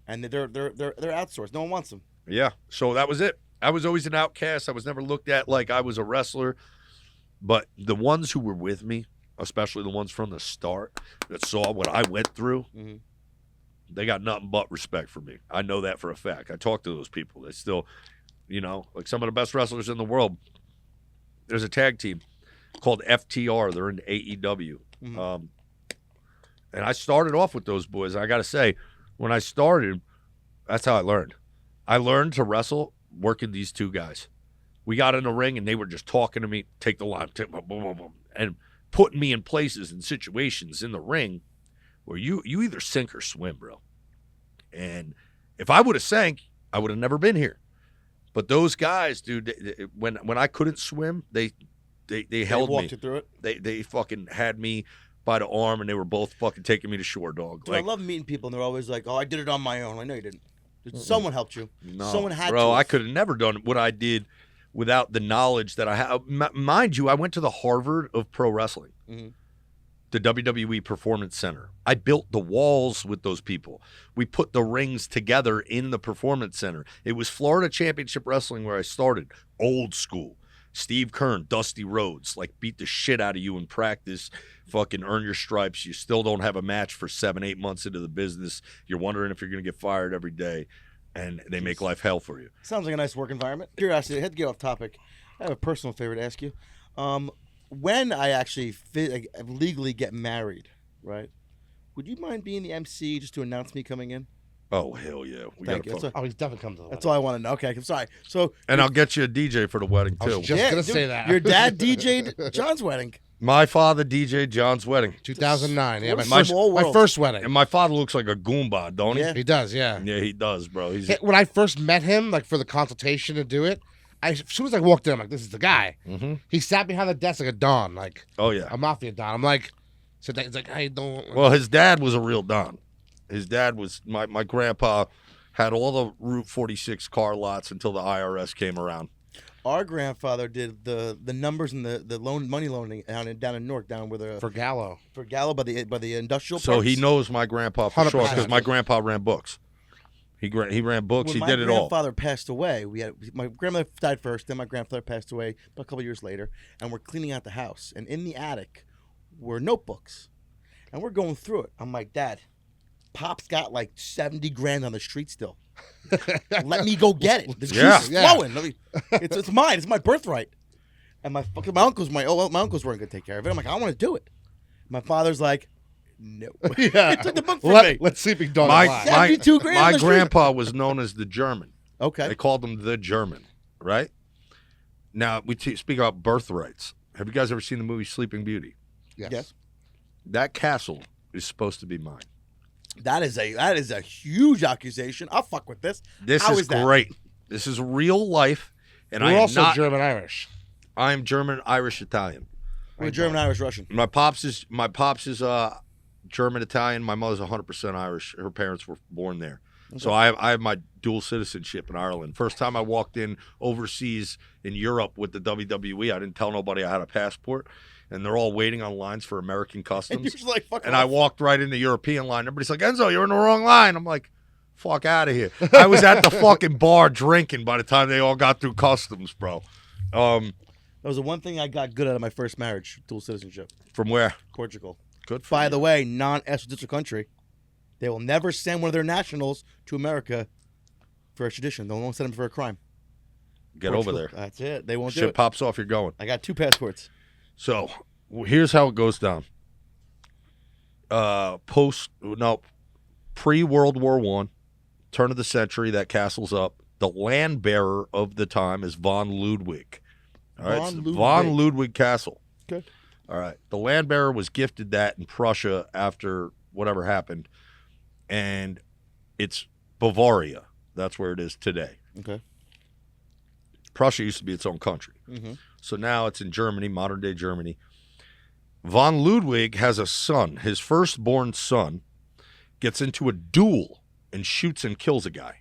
and they're outsourced. No one wants them. Yeah. So that was it. I was always an outcast. I was never looked at like I was a wrestler. But the ones who were with me, especially the ones from the start that saw what I went through, they got nothing but respect for me. I know that for a fact. I talk to those people. They still, you know, like some of the best wrestlers in the world. There's a tag team called FTR. They're in AEW. And I started off with those boys. I got to say, when I started, that's how I learned. I learned to wrestle working these two guys. We got in the ring, and they were just talking to me, take the line, boom, boom, boom, boom, and putting me in places and situations in the ring where you either sink or swim, bro. And if I would have sank, I would have never been here. But those guys, dude, when I couldn't swim, they held me. Walked you through it. They fucking had me by the arm, and they were both fucking taking me to shore, dog. Dude, like, I love meeting people, and they're always like, "Oh, I did it on my own." I know you didn't. Someone helped you. No, Someone had to. bro, I could have never done what I did without the knowledge that I have. Mind you, I went to the Harvard of pro wrestling, the WWE Performance Center. I built the walls with those people. We put the rings together in the Performance Center. It was Florida Championship Wrestling where I started, old school. Steve Kern, Dusty Rhodes, like beat the shit out of you in practice, fucking earn your stripes. You still don't have a match for 7-8 months into the business. You're wondering if you're going to get fired every day, and they make life hell for you. Sounds like a nice work environment. Curiosity, I had to get off topic. I have a personal favor to ask you. When I actually legally get married, right, would you mind being the MC just to announce me coming in? Oh, hell yeah. Thank you. He's definitely coming to the That's all I want to know. Okay, I'm sorry. So, and I'll get you a DJ for the wedding, I too. was just going to say that. Your dad DJ'd John's wedding. My father DJ'd John's wedding. 2009. Yeah, What a my small world. first wedding. And my father looks like a Goomba, don't he? Yeah. He does, yeah. Yeah, he does, bro. He's When I first met him, like for the consultation to do it, as soon as I walked in, I'm like, this is the guy. He sat behind the desk like a Don, like oh yeah, a mafia Don. I'm like, so he's like, I don't. Well, his dad was a real Don. His dad was my grandpa had all the Route 46 car lots until the IRS came around. Our grandfather did the numbers and the money loaning down in Newark, down where the For Gallo by the industrial. So parks. he knows my grandpa for sure 100%. because my grandpa ran books. He ran books. When He did it all. my grandfather passed away, my grandmother died first, then my grandfather passed away a couple years later, and we're cleaning out the house. And in the attic were notebooks, and we're going through it. I'm like, Dad, Pop's got like 70 grand on the street still. Let me go get it. The juice is flowing. It's mine. It's my birthright. And my uncles weren't gonna take care of it. I'm like, I want to do it. My father's like, no. Yeah. He took the book from me. Let's sleeping dog. My 72 grand on the street. grandpa was known as the German. Okay. They called him the German, right? Now we speak about birthrights. Have you guys ever seen the movie Sleeping Beauty? Yes. That castle is supposed to be mine. That is a huge accusation. I'll fuck with this. This How is that? great. This is real life, and We're I am also not. German Irish. I'm German, Irish, Italian. We're German, Irish, Russian. My pops is German, Italian. My mother's 100% Irish. Her parents were born there. Okay. So I have my dual citizenship in Ireland. First time I walked in overseas in Europe with the WWE, I didn't tell nobody I had a passport. And they're all waiting on lines for American customs. And you're just like, fuck and off. I walked right in the European line. Everybody's like, Enzo, you're in the wrong line. I'm like, fuck out of here. I was at the fucking bar drinking by the time they all got through customs, bro. That was the one thing I got good out of my first marriage, dual citizenship. From where? Portugal. Good for By you. the way, non-extradition country. They will never send one of their nationals to America for extradition. They won't send them for a crime. Get Portugal. over there. That's it. They won't do Shit it. pops off, you're going. I got 2 passports. So here's how it goes down. Pre-World War I, turn of the century, that castle's up. The land bearer of the time is von Ludwig. All right, von Ludwig Castle. Okay. All right. The land bearer was gifted that in Prussia after whatever happened, and it's Bavaria. That's where it is today. Okay. Prussia used to be its own country. Mm-hmm. So now it's in Germany, modern-day Germany. Von Ludwig has a son. His firstborn son gets into a duel and shoots and kills a guy.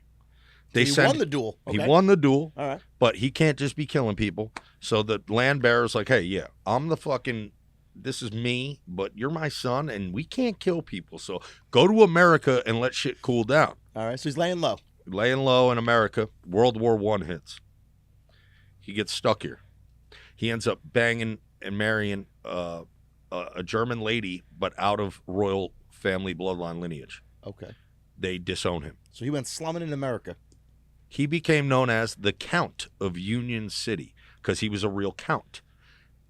He won the duel. He Okay. won the duel. All right. But he can't just be killing people. So the land bearer's like, hey, yeah, I'm the fucking, this is me, but you're my son, and we can't kill people. So go to America and let shit cool down. All right. So he's laying low. Laying low in America. World War I hits. He gets stuck here. He ends up banging and marrying a German lady, but out of royal family bloodline lineage. Okay. They disown him. So he went slumming in America. He became known as the Count of Union City because he was a real count.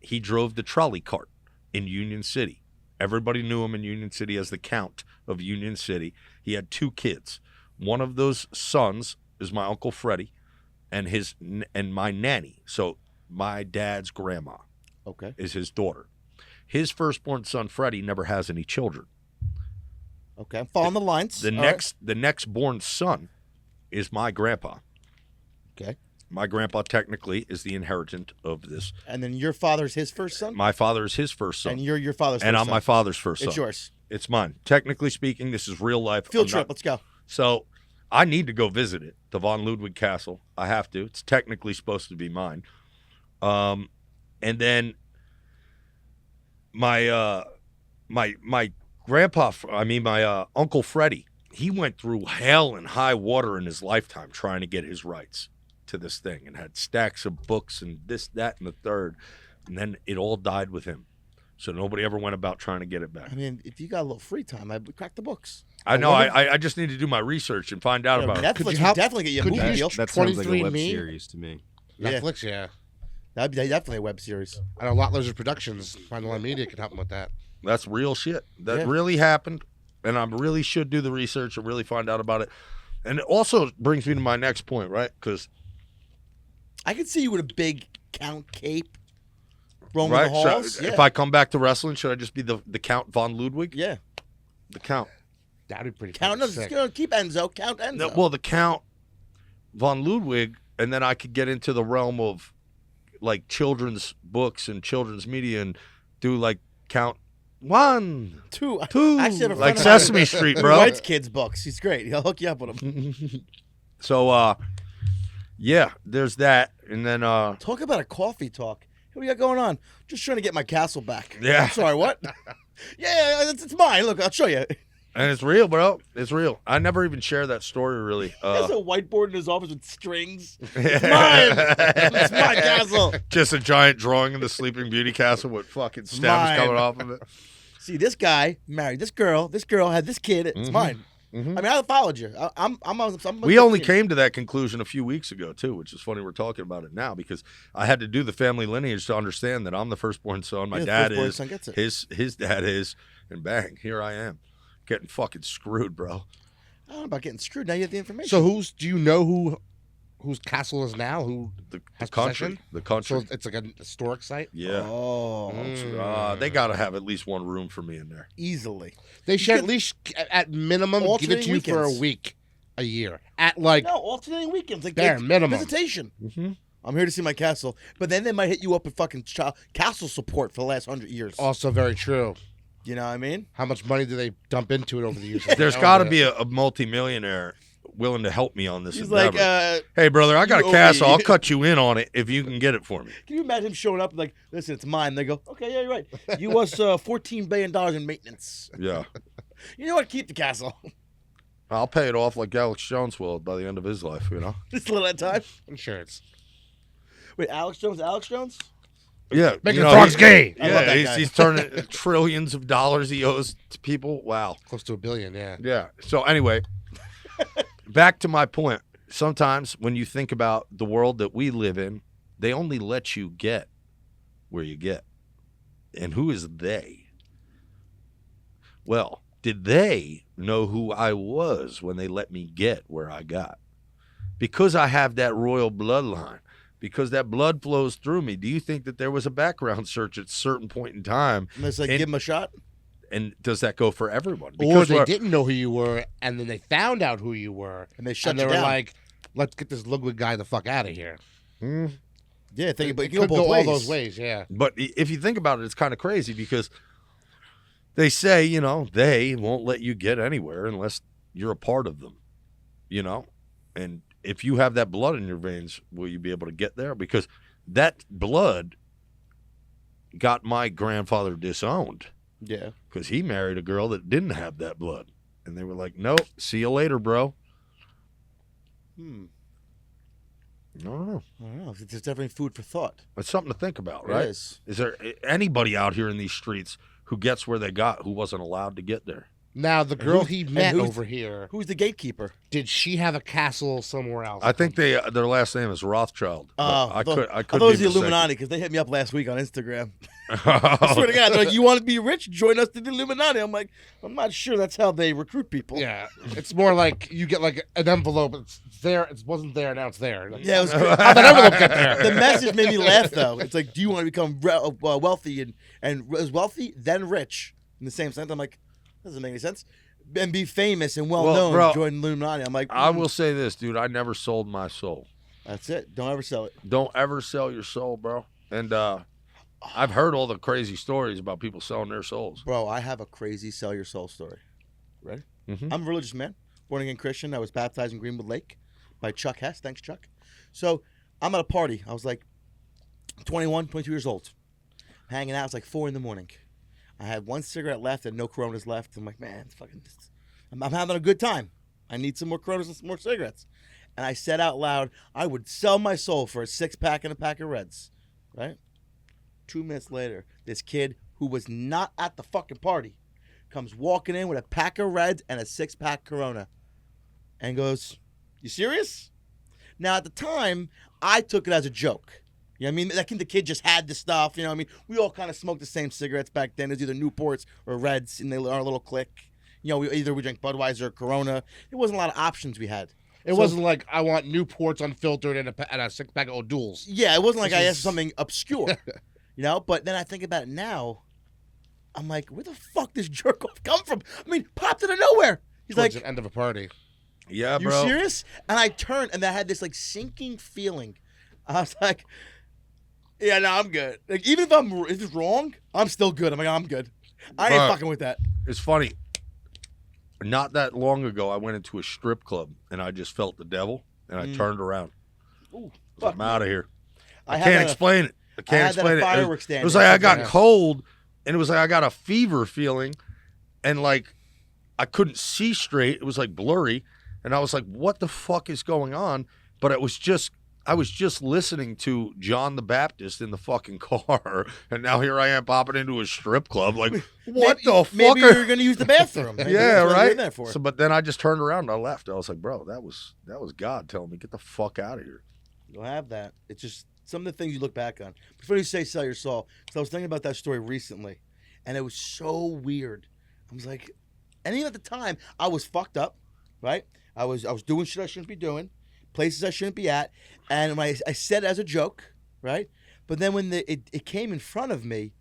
He drove the trolley cart in Union City. Everybody knew him in Union City as the Count of Union City. He had 2 kids. One of those sons is my Uncle Freddie and my nanny. So my dad's grandma Okay. is his daughter. His firstborn son, Freddie, never has any children. Okay. I'm following the lines. The next born son is my grandpa. Okay. My grandpa technically is the inheritant of this. And then your father's his first son? My father is his first son. And you're your father's first and I'm son. my father's first son. It's yours. It's mine. Technically speaking, this is real life. Field trip. Let's go. So I need to go visit it, the von Ludwig Castle. I have to. It's technically supposed to be mine. And then my grandpa, my Uncle Freddie, he went through hell and high water in his lifetime trying to get his rights to this thing and had stacks of books and this, that, and the third. And then it all died with him. So nobody ever went about trying to get it back. I mean, if you got a little free time, I'd crack the books. I know. I just need to do my research and find out about it. Netflix would definitely get you a could you movie deal. just- That sounds like a web 23andMe? series to me. Yeah. Netflix, yeah. That'd be definitely a web series. I know Lot Lizard Productions, Final Line Media can help him with that. That's real shit. That Yeah. really happened. And I really should do the research and really find out about it. And it also brings me to my next point, right? Because I could see you with a big count cape roaming right, the halls. so Yeah. if I come back to wrestling, should I just be the Count von Ludwig? Yeah. The Count. That'd be pretty Count. No, sick. keep Enzo. Count Enzo. No, well, the Count von Ludwig, and then I could get into the realm of like children's books and children's media and do like Count 1, Two. 2, I actually had a like friend of mine Sesame Street, who bro. writes kids' books. He's great. He'll hook you up with him. So, yeah, there's that. And then, Talk about a coffee talk. What do you got going on? Just trying to get my castle back. Yeah. I'm sorry, what? Yeah, it's mine. Look, I'll show you. and it's real, bro. It's real. I never even share that story, really. There's a whiteboard in his office with strings. It's mine. It's my castle. Just a giant drawing of the Sleeping Beauty castle with fucking stems Mine. coming off of it. See, this guy married this girl. This girl had this kid. It's mine. Mhm. I mean, I followed you. I'm We only came to that conclusion a few weeks ago, too, which is funny we're talking about it now because I had to do the family lineage to understand that I'm the firstborn son. My dad firstborn is. son gets it. His dad is. And bang, here I am. Getting fucking screwed, bro. I don't know about getting screwed. Now you have the information. So do you know whose castle is now? Who The has country. possession? The country. So it's like a historic site? Yeah. Oh, They got to have at least one room for me in there. easily. They should at least, at minimum, give it Alternating to you for a weekends. week, a year. At like, No, alternating weekends. Like bare it's minimum. visitation. Mm-hmm. I'm here to see my castle, but then they might hit you up with fucking castle support for the last 100 years. also very true. You know what I mean? How much money do they dump into it over the years? There's got to be a multimillionaire willing to help me on this He's endeavor. like, hey, brother, I got you a owe castle. me. I'll cut you in on it if you can get it for me. can you imagine him showing up and like, listen, it's mine. They go, okay, yeah, you're right. You owe us $14 billion in maintenance. Yeah. You know what? Keep the castle. I'll pay it off like Alex Jones will by the end of his life, you know? Just a little at a time. insurance. Wait, Alex Jones? Yeah. Make you the know, frogs gay. I love that Yeah, guy. he's turning trillions of dollars he owes to people. Wow. Close to $1 billion, yeah. Yeah. So anyway, back to my point. Sometimes when you think about the world that we live in, they only let you get where you get. And who is they? Well, did they know who I was when they let me get where I got? Because I have that royal bloodline, because that blood flows through me, do you think that there was a background search at a certain point in time? And it's like, And- give him a shot. And does that go for everyone? Or they we're- didn't know who you were, and then they found out who you were, And they shut and they you were down. like, let's get this Ludwig guy the fuck out of here. Hmm. Yeah, think about it. It You could go go both all ways. those ways, yeah. But if you think about it, it's kind of crazy because they say, they won't let you get anywhere unless you're a part of them. you know, and if you have that blood in your veins, will you be able to get there? Because that blood got my grandfather disowned. Yeah. Because he married a girl that didn't have that blood. And they were like, nope, see you later, bro. I don't know. I don't know. There's definitely food for thought. It's something to think about, right? It is. Is there anybody out here in these streets who gets where they got who wasn't allowed to get there? Now, the girl he met over here, Who's the gatekeeper? did she have a castle somewhere else? I think their last name is Rothschild. I thought it was the Illuminati because they hit me up last week on Instagram. I swear to God, they're like, you want to be rich? Join us to the Illuminati. I'm like, I'm not sure that's how they recruit people. Yeah, it's more like you get like an envelope. It's there. It wasn't there. Now it's there. Like, Yeah, it was good. how'd that envelope get there? The message made me laugh though. It's like, do you want to become wealthy and as wealthy then rich in the same sense? I'm like, that doesn't make any sense. And be famous and well known. Bro, Join Illuminati. I'm like, I will say this, dude. I never sold my soul. That's it. Don't ever sell it. Don't ever sell your soul, bro. And I've heard all the crazy stories about people selling their souls. Bro, I have a crazy sell your soul story. Ready? Mm-hmm. I'm a religious man, born again Christian. I was baptized in Greenwood Lake by Chuck Hess. Thanks, Chuck. So I'm at a party. I was like 21, 22 years old. Hanging out. It's like 4 a.m. I had one cigarette left and no Coronas left. I'm like, man, I'm having a good time. I need some more Coronas and some more cigarettes. And I said out loud, I would sell my soul for a 6-pack and a pack of Reds. Right? 2 minutes later, this kid who was not at the fucking party comes walking in with a pack of Reds and a 6-pack Corona and goes, you serious? Now, at the time, I took it as a joke. You know what I mean? I think the kid just had the stuff. You know what I mean? We all kind of smoked the same cigarettes back then. It was either Newports or Reds in our little clique. You know, we drank Budweiser or Corona. There wasn't a lot of options we had. It wasn't like I want Newports unfiltered and a 6-pack of O'Douls. Yeah, it wasn't like I asked for something obscure. You know? But then I think about it now. I'm like, where the fuck does jerk off come from? I mean, popped out of nowhere. He's Towards like, the end of a party. Yeah, you bro. serious? And I turned, and I had this like sinking feeling. I was like, yeah, no, I'm good. Like, even if it's wrong, I'm still good. I'm like, I'm good. I ain't fucking with that. It's funny. Not that long ago, I went into a strip club, and I just felt the devil, and I turned around. Ooh, I'm out of here. I had can't that- explain it. I can't explain it. Fireworks stand. It was like I got cold, and it was like I got a fever feeling, and like I couldn't see straight. It was like blurry, and I was like, "What the fuck is going on?" But I was just listening to John the Baptist in the fucking car, and now here I am popping into a strip club. Like, what the fuck? Maybe you're gonna use the bathroom. Maybe Yeah, that's what you're right. in there for. So, but then I just turned around and I left. I was like, bro, that was God telling me, get the fuck out of here. You'll have that. It's just some of the things you look back on. Before you say sell your soul, because I was thinking about that story recently, and it was so weird. I was like, and even at the time, I was fucked up, right? I was doing shit I shouldn't be doing, places I shouldn't be at, and when I said it as a joke, right? But then when it came in front of me,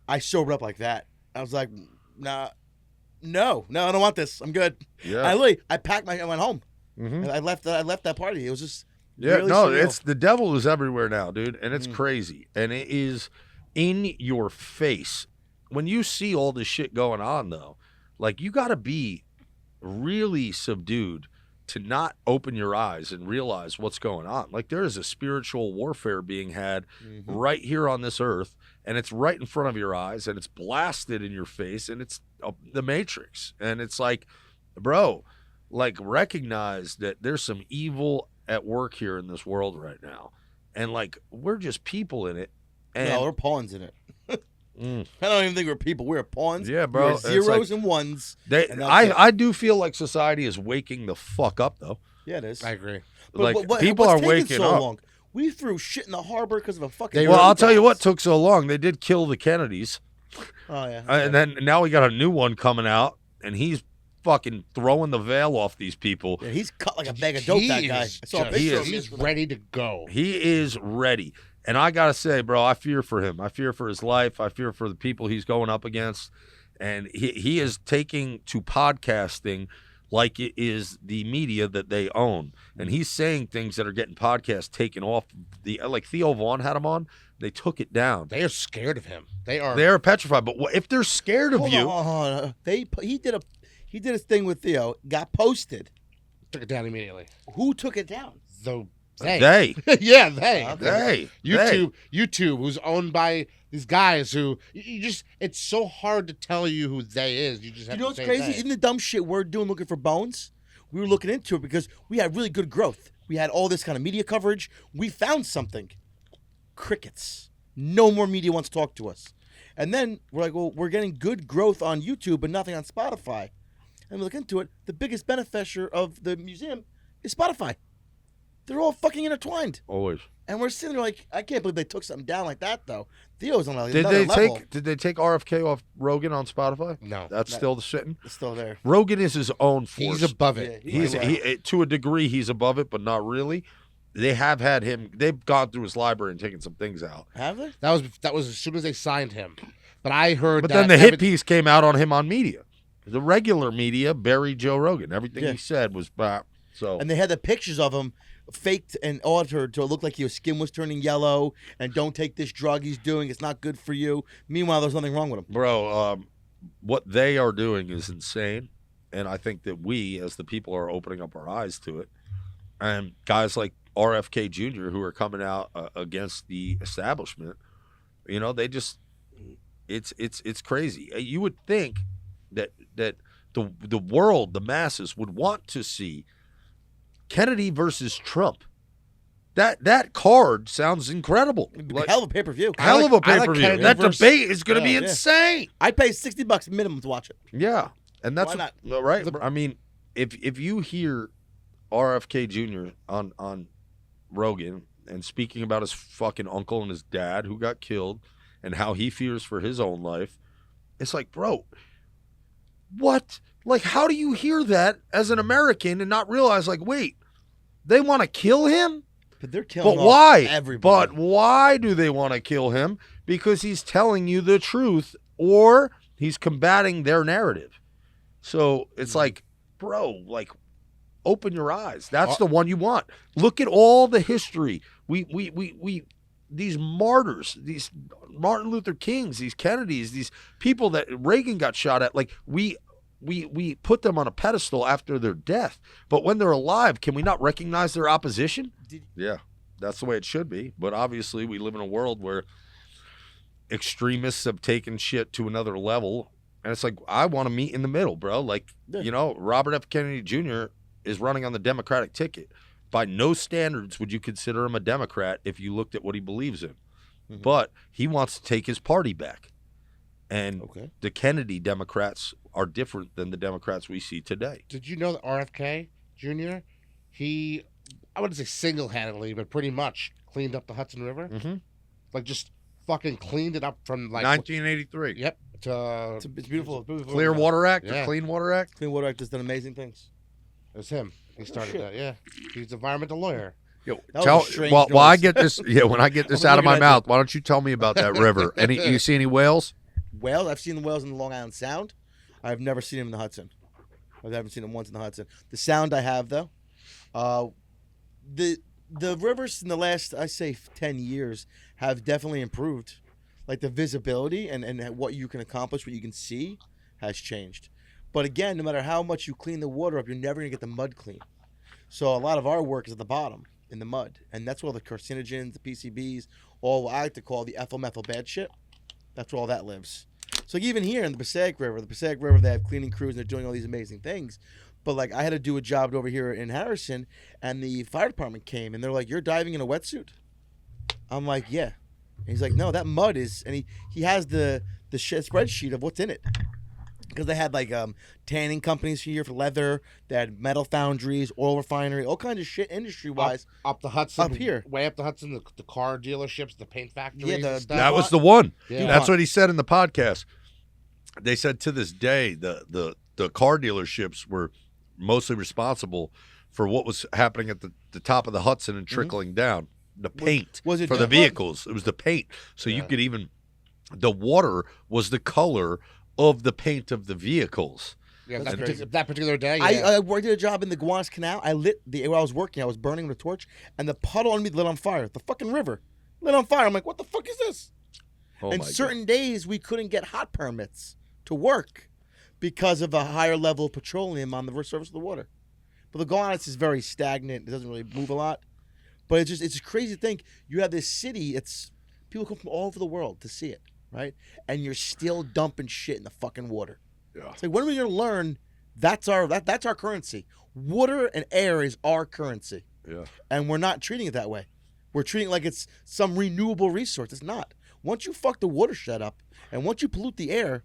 I sobered up like that. I was like, nah, no, I don't want this. I'm good. Yeah. I packed I went home. Mm-hmm. I left that party. It was just Yeah, really no, surreal. it's the devil is everywhere now, dude, and it's crazy, and it is in your face. When you see all this shit going on, though, like you got to be really subdued to not open your eyes and realize what's going on. Like there is a spiritual warfare being had right here on this earth, and it's right in front of your eyes, and it's blasted in your face, and it's the Matrix, and it's like, bro, like recognize that there's some evil at work here in this world right now, and like we're just people in it. And no, we're pawns in it. I don't even think we're people. We're pawns. Yeah, bro. We're It's zeros like- and ones. And that's it. I do feel like society is waking the fuck up, though. Yeah, it is. I agree. Like But people what's are taking waking so up. long? We threw shit in the harbor because of a fucking. Well, I'll drug tell you what bounce. took so long. They did kill the Kennedys, Oh yeah. and then now we got a new one coming out, and he's fucking throwing the veil off these people. Yeah, he's cut like a bag of dope. That guy. I saw a just- picture of him he's yesterday. ready to go. He is ready. And I got to say, bro, I fear for him. I fear for his life. I fear for the people he's going up against. And he is taking to podcasting like it is the media that they own. And he's saying things that are getting podcasts taken off. Like Theo Vaughn had him on. They took it down. They are scared of him. They are. They're petrified. But if they're scared of Hold you, on. He did his thing with Theo. Got posted. Took it down immediately. Who took it down? They. Yeah, they. Okay. YouTube, who's owned by these guys who you just, it's so hard to tell you who they is. You just have You know to what's say crazy? they. Even the dumb shit we're doing looking for bones, we were looking into it because we had really good growth. We had all this kind of media coverage. We found something. Crickets. No more media wants to talk to us. And then we're like, well, we're getting good growth on YouTube, but nothing on Spotify. And we look into it. The biggest beneficiary of the museum is Spotify. They're all fucking intertwined. Always. And we're sitting there like, I can't believe they took something down like that, though. Theo's on another Did level. they take RFK off Rogan on Spotify? No. That's still the sitting. It's still there. Rogan is his own force. He's above it. Yeah, He to a degree he's above it, but not really. They have had him. They've gone through his library and taken some things out. Have they? That was as soon as they signed him. But I heard. But that then the hit piece came out on him on media. The regular media buried Joe Rogan. Everything he said was bad. So And they had the pictures of him faked and altered to look like his skin was turning yellow. And don't take this drug he's doing; it's not good for you. Meanwhile, there's nothing wrong with him. bro, what they are doing is insane, and I think that we, as the people, are opening up our eyes to it. And guys like RFK Jr., who are coming out against the establishment, you know, they just, it's crazy. You would think that the world, the masses, would want to see Kennedy versus Trump. That card sounds incredible. Hell of a pay-per-view. Hell of a I like pay-per-view. Kennedy That versus- debate is going to be Yeah. insane. I'd pay $60 minimum to watch it. Yeah, and that's Why right. I mean, if you hear RFK Jr. on Rogan and speaking about his fucking uncle and his dad who got killed and how he fears for his own life, it's like, bro, what? Like, how do you hear that as an American and not realize, like, wait, they want to kill him? But they're killing But why? everybody. But why do they want to kill him? Because he's telling you the truth or he's combating their narrative. So it's like, bro, like, open your eyes. That's the one you want. Look at all the history. We these martyrs, these Martin Luther Kings, these Kennedys, these people that Reagan got shot at, like we put them on a pedestal after their death. But when they're alive, can we not recognize their opposition? Yeah, that's the way it should be. But obviously we live in a world where extremists have taken shit to another level. And it's like, I want to meet in the middle, bro. Like, you know, Robert F. Kennedy Jr. is running on the Democratic ticket. By no standards would you consider him a Democrat if you looked at what he believes in. Mm-hmm. But he wants to take his party back. And the Kennedy Democrats are different than the Democrats we see today. Did you know that RFK Jr., he, I wouldn't say single-handedly, but pretty much cleaned up the Hudson River? Mm-hmm. Like, just fucking cleaned it up from, like... 1983. Yep. It's beautiful. Clear Water Act, the Clean Water Act. Clean Water Act has done amazing things. It was him. He started that, yeah. He's an environmental lawyer. Yo, while I get this, when I get this out of my mouth, why don't you tell me about that river? You see any whales? Whales? I've seen the whales in the Long Island Sound. I've never seen them in the Hudson. I haven't seen them once in the Hudson. The Sound I have, though. The rivers in the last, I say, 10 years have definitely improved. Like the visibility and what you can accomplish, what you can see, has changed. But again, no matter how much you clean the water up, you're never going to get the mud clean. So a lot of our work is at the bottom, in the mud. And that's where all the carcinogens, the PCBs, all what I like to call the ethyl methyl bad shit, that's where all that lives. So even here in the Passaic River, they have cleaning crews and they're doing all these amazing things. But like I had to do a job over here in Harrison, and the fire department came, and they're like, "You're diving in a wetsuit?" I'm like, "Yeah." And he's like, "No, that mud is," and he has the spreadsheet of what's in it. Because they had like tanning companies here for leather, they had metal foundries, oil refinery, all kinds of shit industry wise. Up the Hudson, up here, way up the Hudson, the car dealerships, the paint factories. Yeah, that was the one. Yeah. That's what he said in the podcast. They said to this day the car dealerships were mostly responsible for what was happening at the top of the Hudson and trickling down. The paint was it for the vehicles. It was the paint. So you could even, the water was the color of the paint of the vehicles. Yeah, that particular day. Yeah. I worked at a job in the Gowanus Canal. While I was working, I was burning with a torch, and the puddle on me lit on fire. The fucking river lit on fire. I'm like, what the fuck is this? And certain days we couldn't get hot permits to work because of a higher level of petroleum on the surface of the water. But the Golanus is very stagnant. It doesn't really move a lot. But it's a crazy thing. You have this city. It's people come from all over the world to see it, right? And you're still dumping shit in the fucking water. Yeah. It's like, when are we gonna learn that's our currency? Water and air is our currency. Yeah. And we're not treating it that way. We're treating it like it's some renewable resource. It's not. Once you fuck the watershed up and once you pollute the air,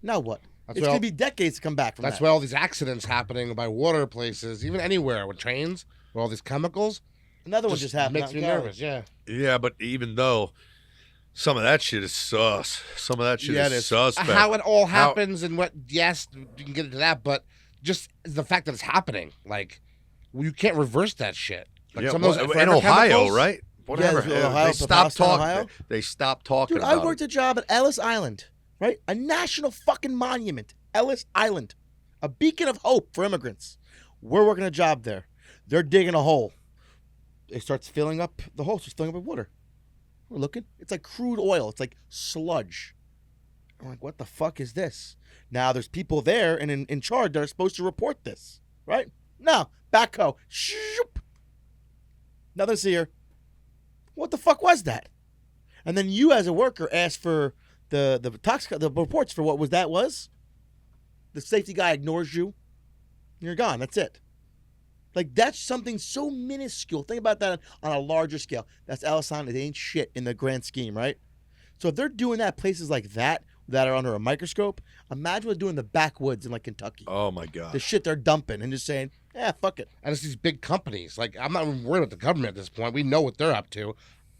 now what? It's going to be decades to come back from that. That's why all these accidents happening by water places, even anywhere with trains, with all these chemicals. Another one just happened. Makes me nervous, yeah. Yeah, but even though some of that shit is sus. Some of that shit is suspect. How it all happens and what, yes, you can get into that, but just the fact that it's happening. Like, you can't reverse that shit. Like yeah, some of those in Ohio, chemicals, right? Whatever. Ohio, they stopped talking. Ohio? They stopped talking Dude, about I worked a job at Ellis Island, right? A national fucking monument. Ellis Island. A beacon of hope for immigrants. We're working a job there. They're digging a hole. It starts filling up the hole. It starts filling up with water. We're looking. It's like crude oil. It's like sludge. I'm like, what the fuck is this? Now, there's people there and in charge that are supposed to report this, right? No. Backhoe. Shoop. Nothing's here. What the fuck was that? And then you, as a worker, ask for the reports for what was. The safety guy ignores you. You're gone. That's it. Like, that's something so minuscule. Think about that on a larger scale. That's Ellis Island. It ain't shit in the grand scheme, right? So if they're doing that places like that are under a microscope, imagine what they're doing in the backwoods in, like, Kentucky. Oh, my God. The shit they're dumping and just saying, yeah, fuck it. And it's these big companies. Like, I'm not even worried about the government at this point. We know what they're up to.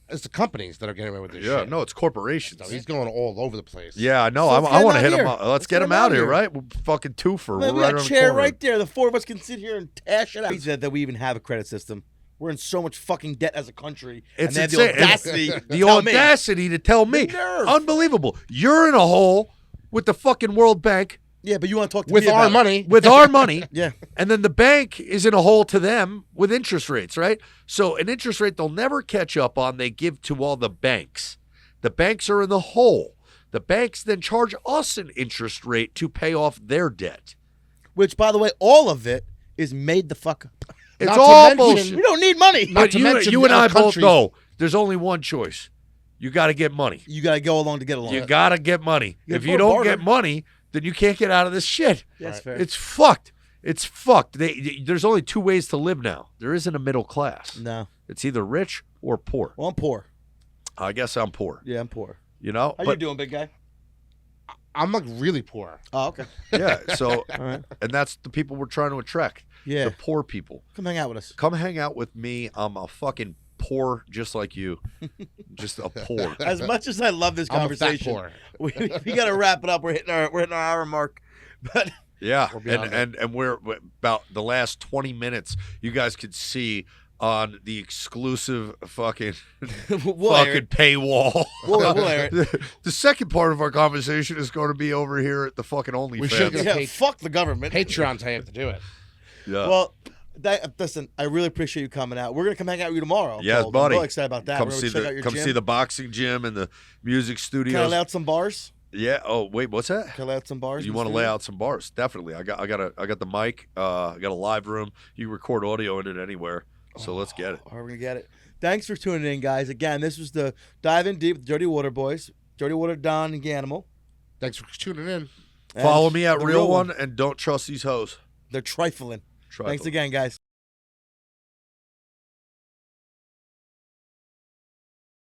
It's the companies that are getting away with this shit. Yeah, no, it's corporations. So he's going all over the place. Yeah, I know. So I want to hit here. him. Let's get him out here, right? We're fucking twofer. Man, We're we right got on a the chair corner. right there. The four of us can sit here and tash it out. That we even have a credit system. We're in so much fucking debt as a country. It's and they have insane. the audacity. The audacity to tell me. The nerve. Unbelievable. You're in a hole with the fucking World Bank. Yeah, but you want to talk to With me our about money. With our money. Yeah. And then the bank is in a hole to them with interest rates, right? So an interest rate they'll never catch up on, they give to all the banks. The banks are in the hole. The banks then charge us an interest rate to pay off their debt. Which, by the way, all of it is made the fuck up. It's Not to all mention- bullshit. We don't need money. Not But to you mention and the I other both countries- know there's only one choice. You got to get money. You got to go along to get along. You got to get money. Yeah, If you don't barter. get money, then you can't get out of this shit. That's fair. It's fucked. It's fucked. There's only two ways to live now. There isn't a middle class. No. It's either rich or poor. Well, I'm poor. I guess I'm poor. Yeah, I'm poor. You know? How you doing, big guy? I'm like really poor. Oh, okay. Yeah. So, All right. and that's the people we're trying to attract. Yeah. The poor people. Come hang out with us. Come hang out with me. I'm a fucking poor just like you. Just a poor. As much as I love this I'm a fat conversation, poor. we got to wrap it up. We're hitting our hour mark. But Yeah, We're beyond and we're about the last 20 minutes. You guys could see on the exclusive fucking we'll air fucking it. paywall. We'll air it. The second part of our conversation is going to be over here at the fucking We should OnlyFans. get- Yeah, fuck the government. Patreon's how you have to do it. Yeah. Well, listen, I really appreciate you coming out. We're gonna come hang out with you tomorrow. Yes, Paul. buddy. I'm really excited about that. come We're see gonna check out the your come gym. see the boxing gym and the music Can I studios. lay out some bars? Yeah. Oh wait, what's that? Can I lay out some bars? You in the want to lay studio? out some bars? Definitely. I got the mic. I got a live room. You record audio in it anywhere. So let's get it. All right, we're gonna get it. Thanks for tuning in, guys. Again, this was the Dive In Deep with Dirty Water Boys. Dirty Water Don and Ganimal. Thanks for tuning in. Follow me at the Real One and don't trust these hoes. They're trifling. Trifle. Thanks again, guys.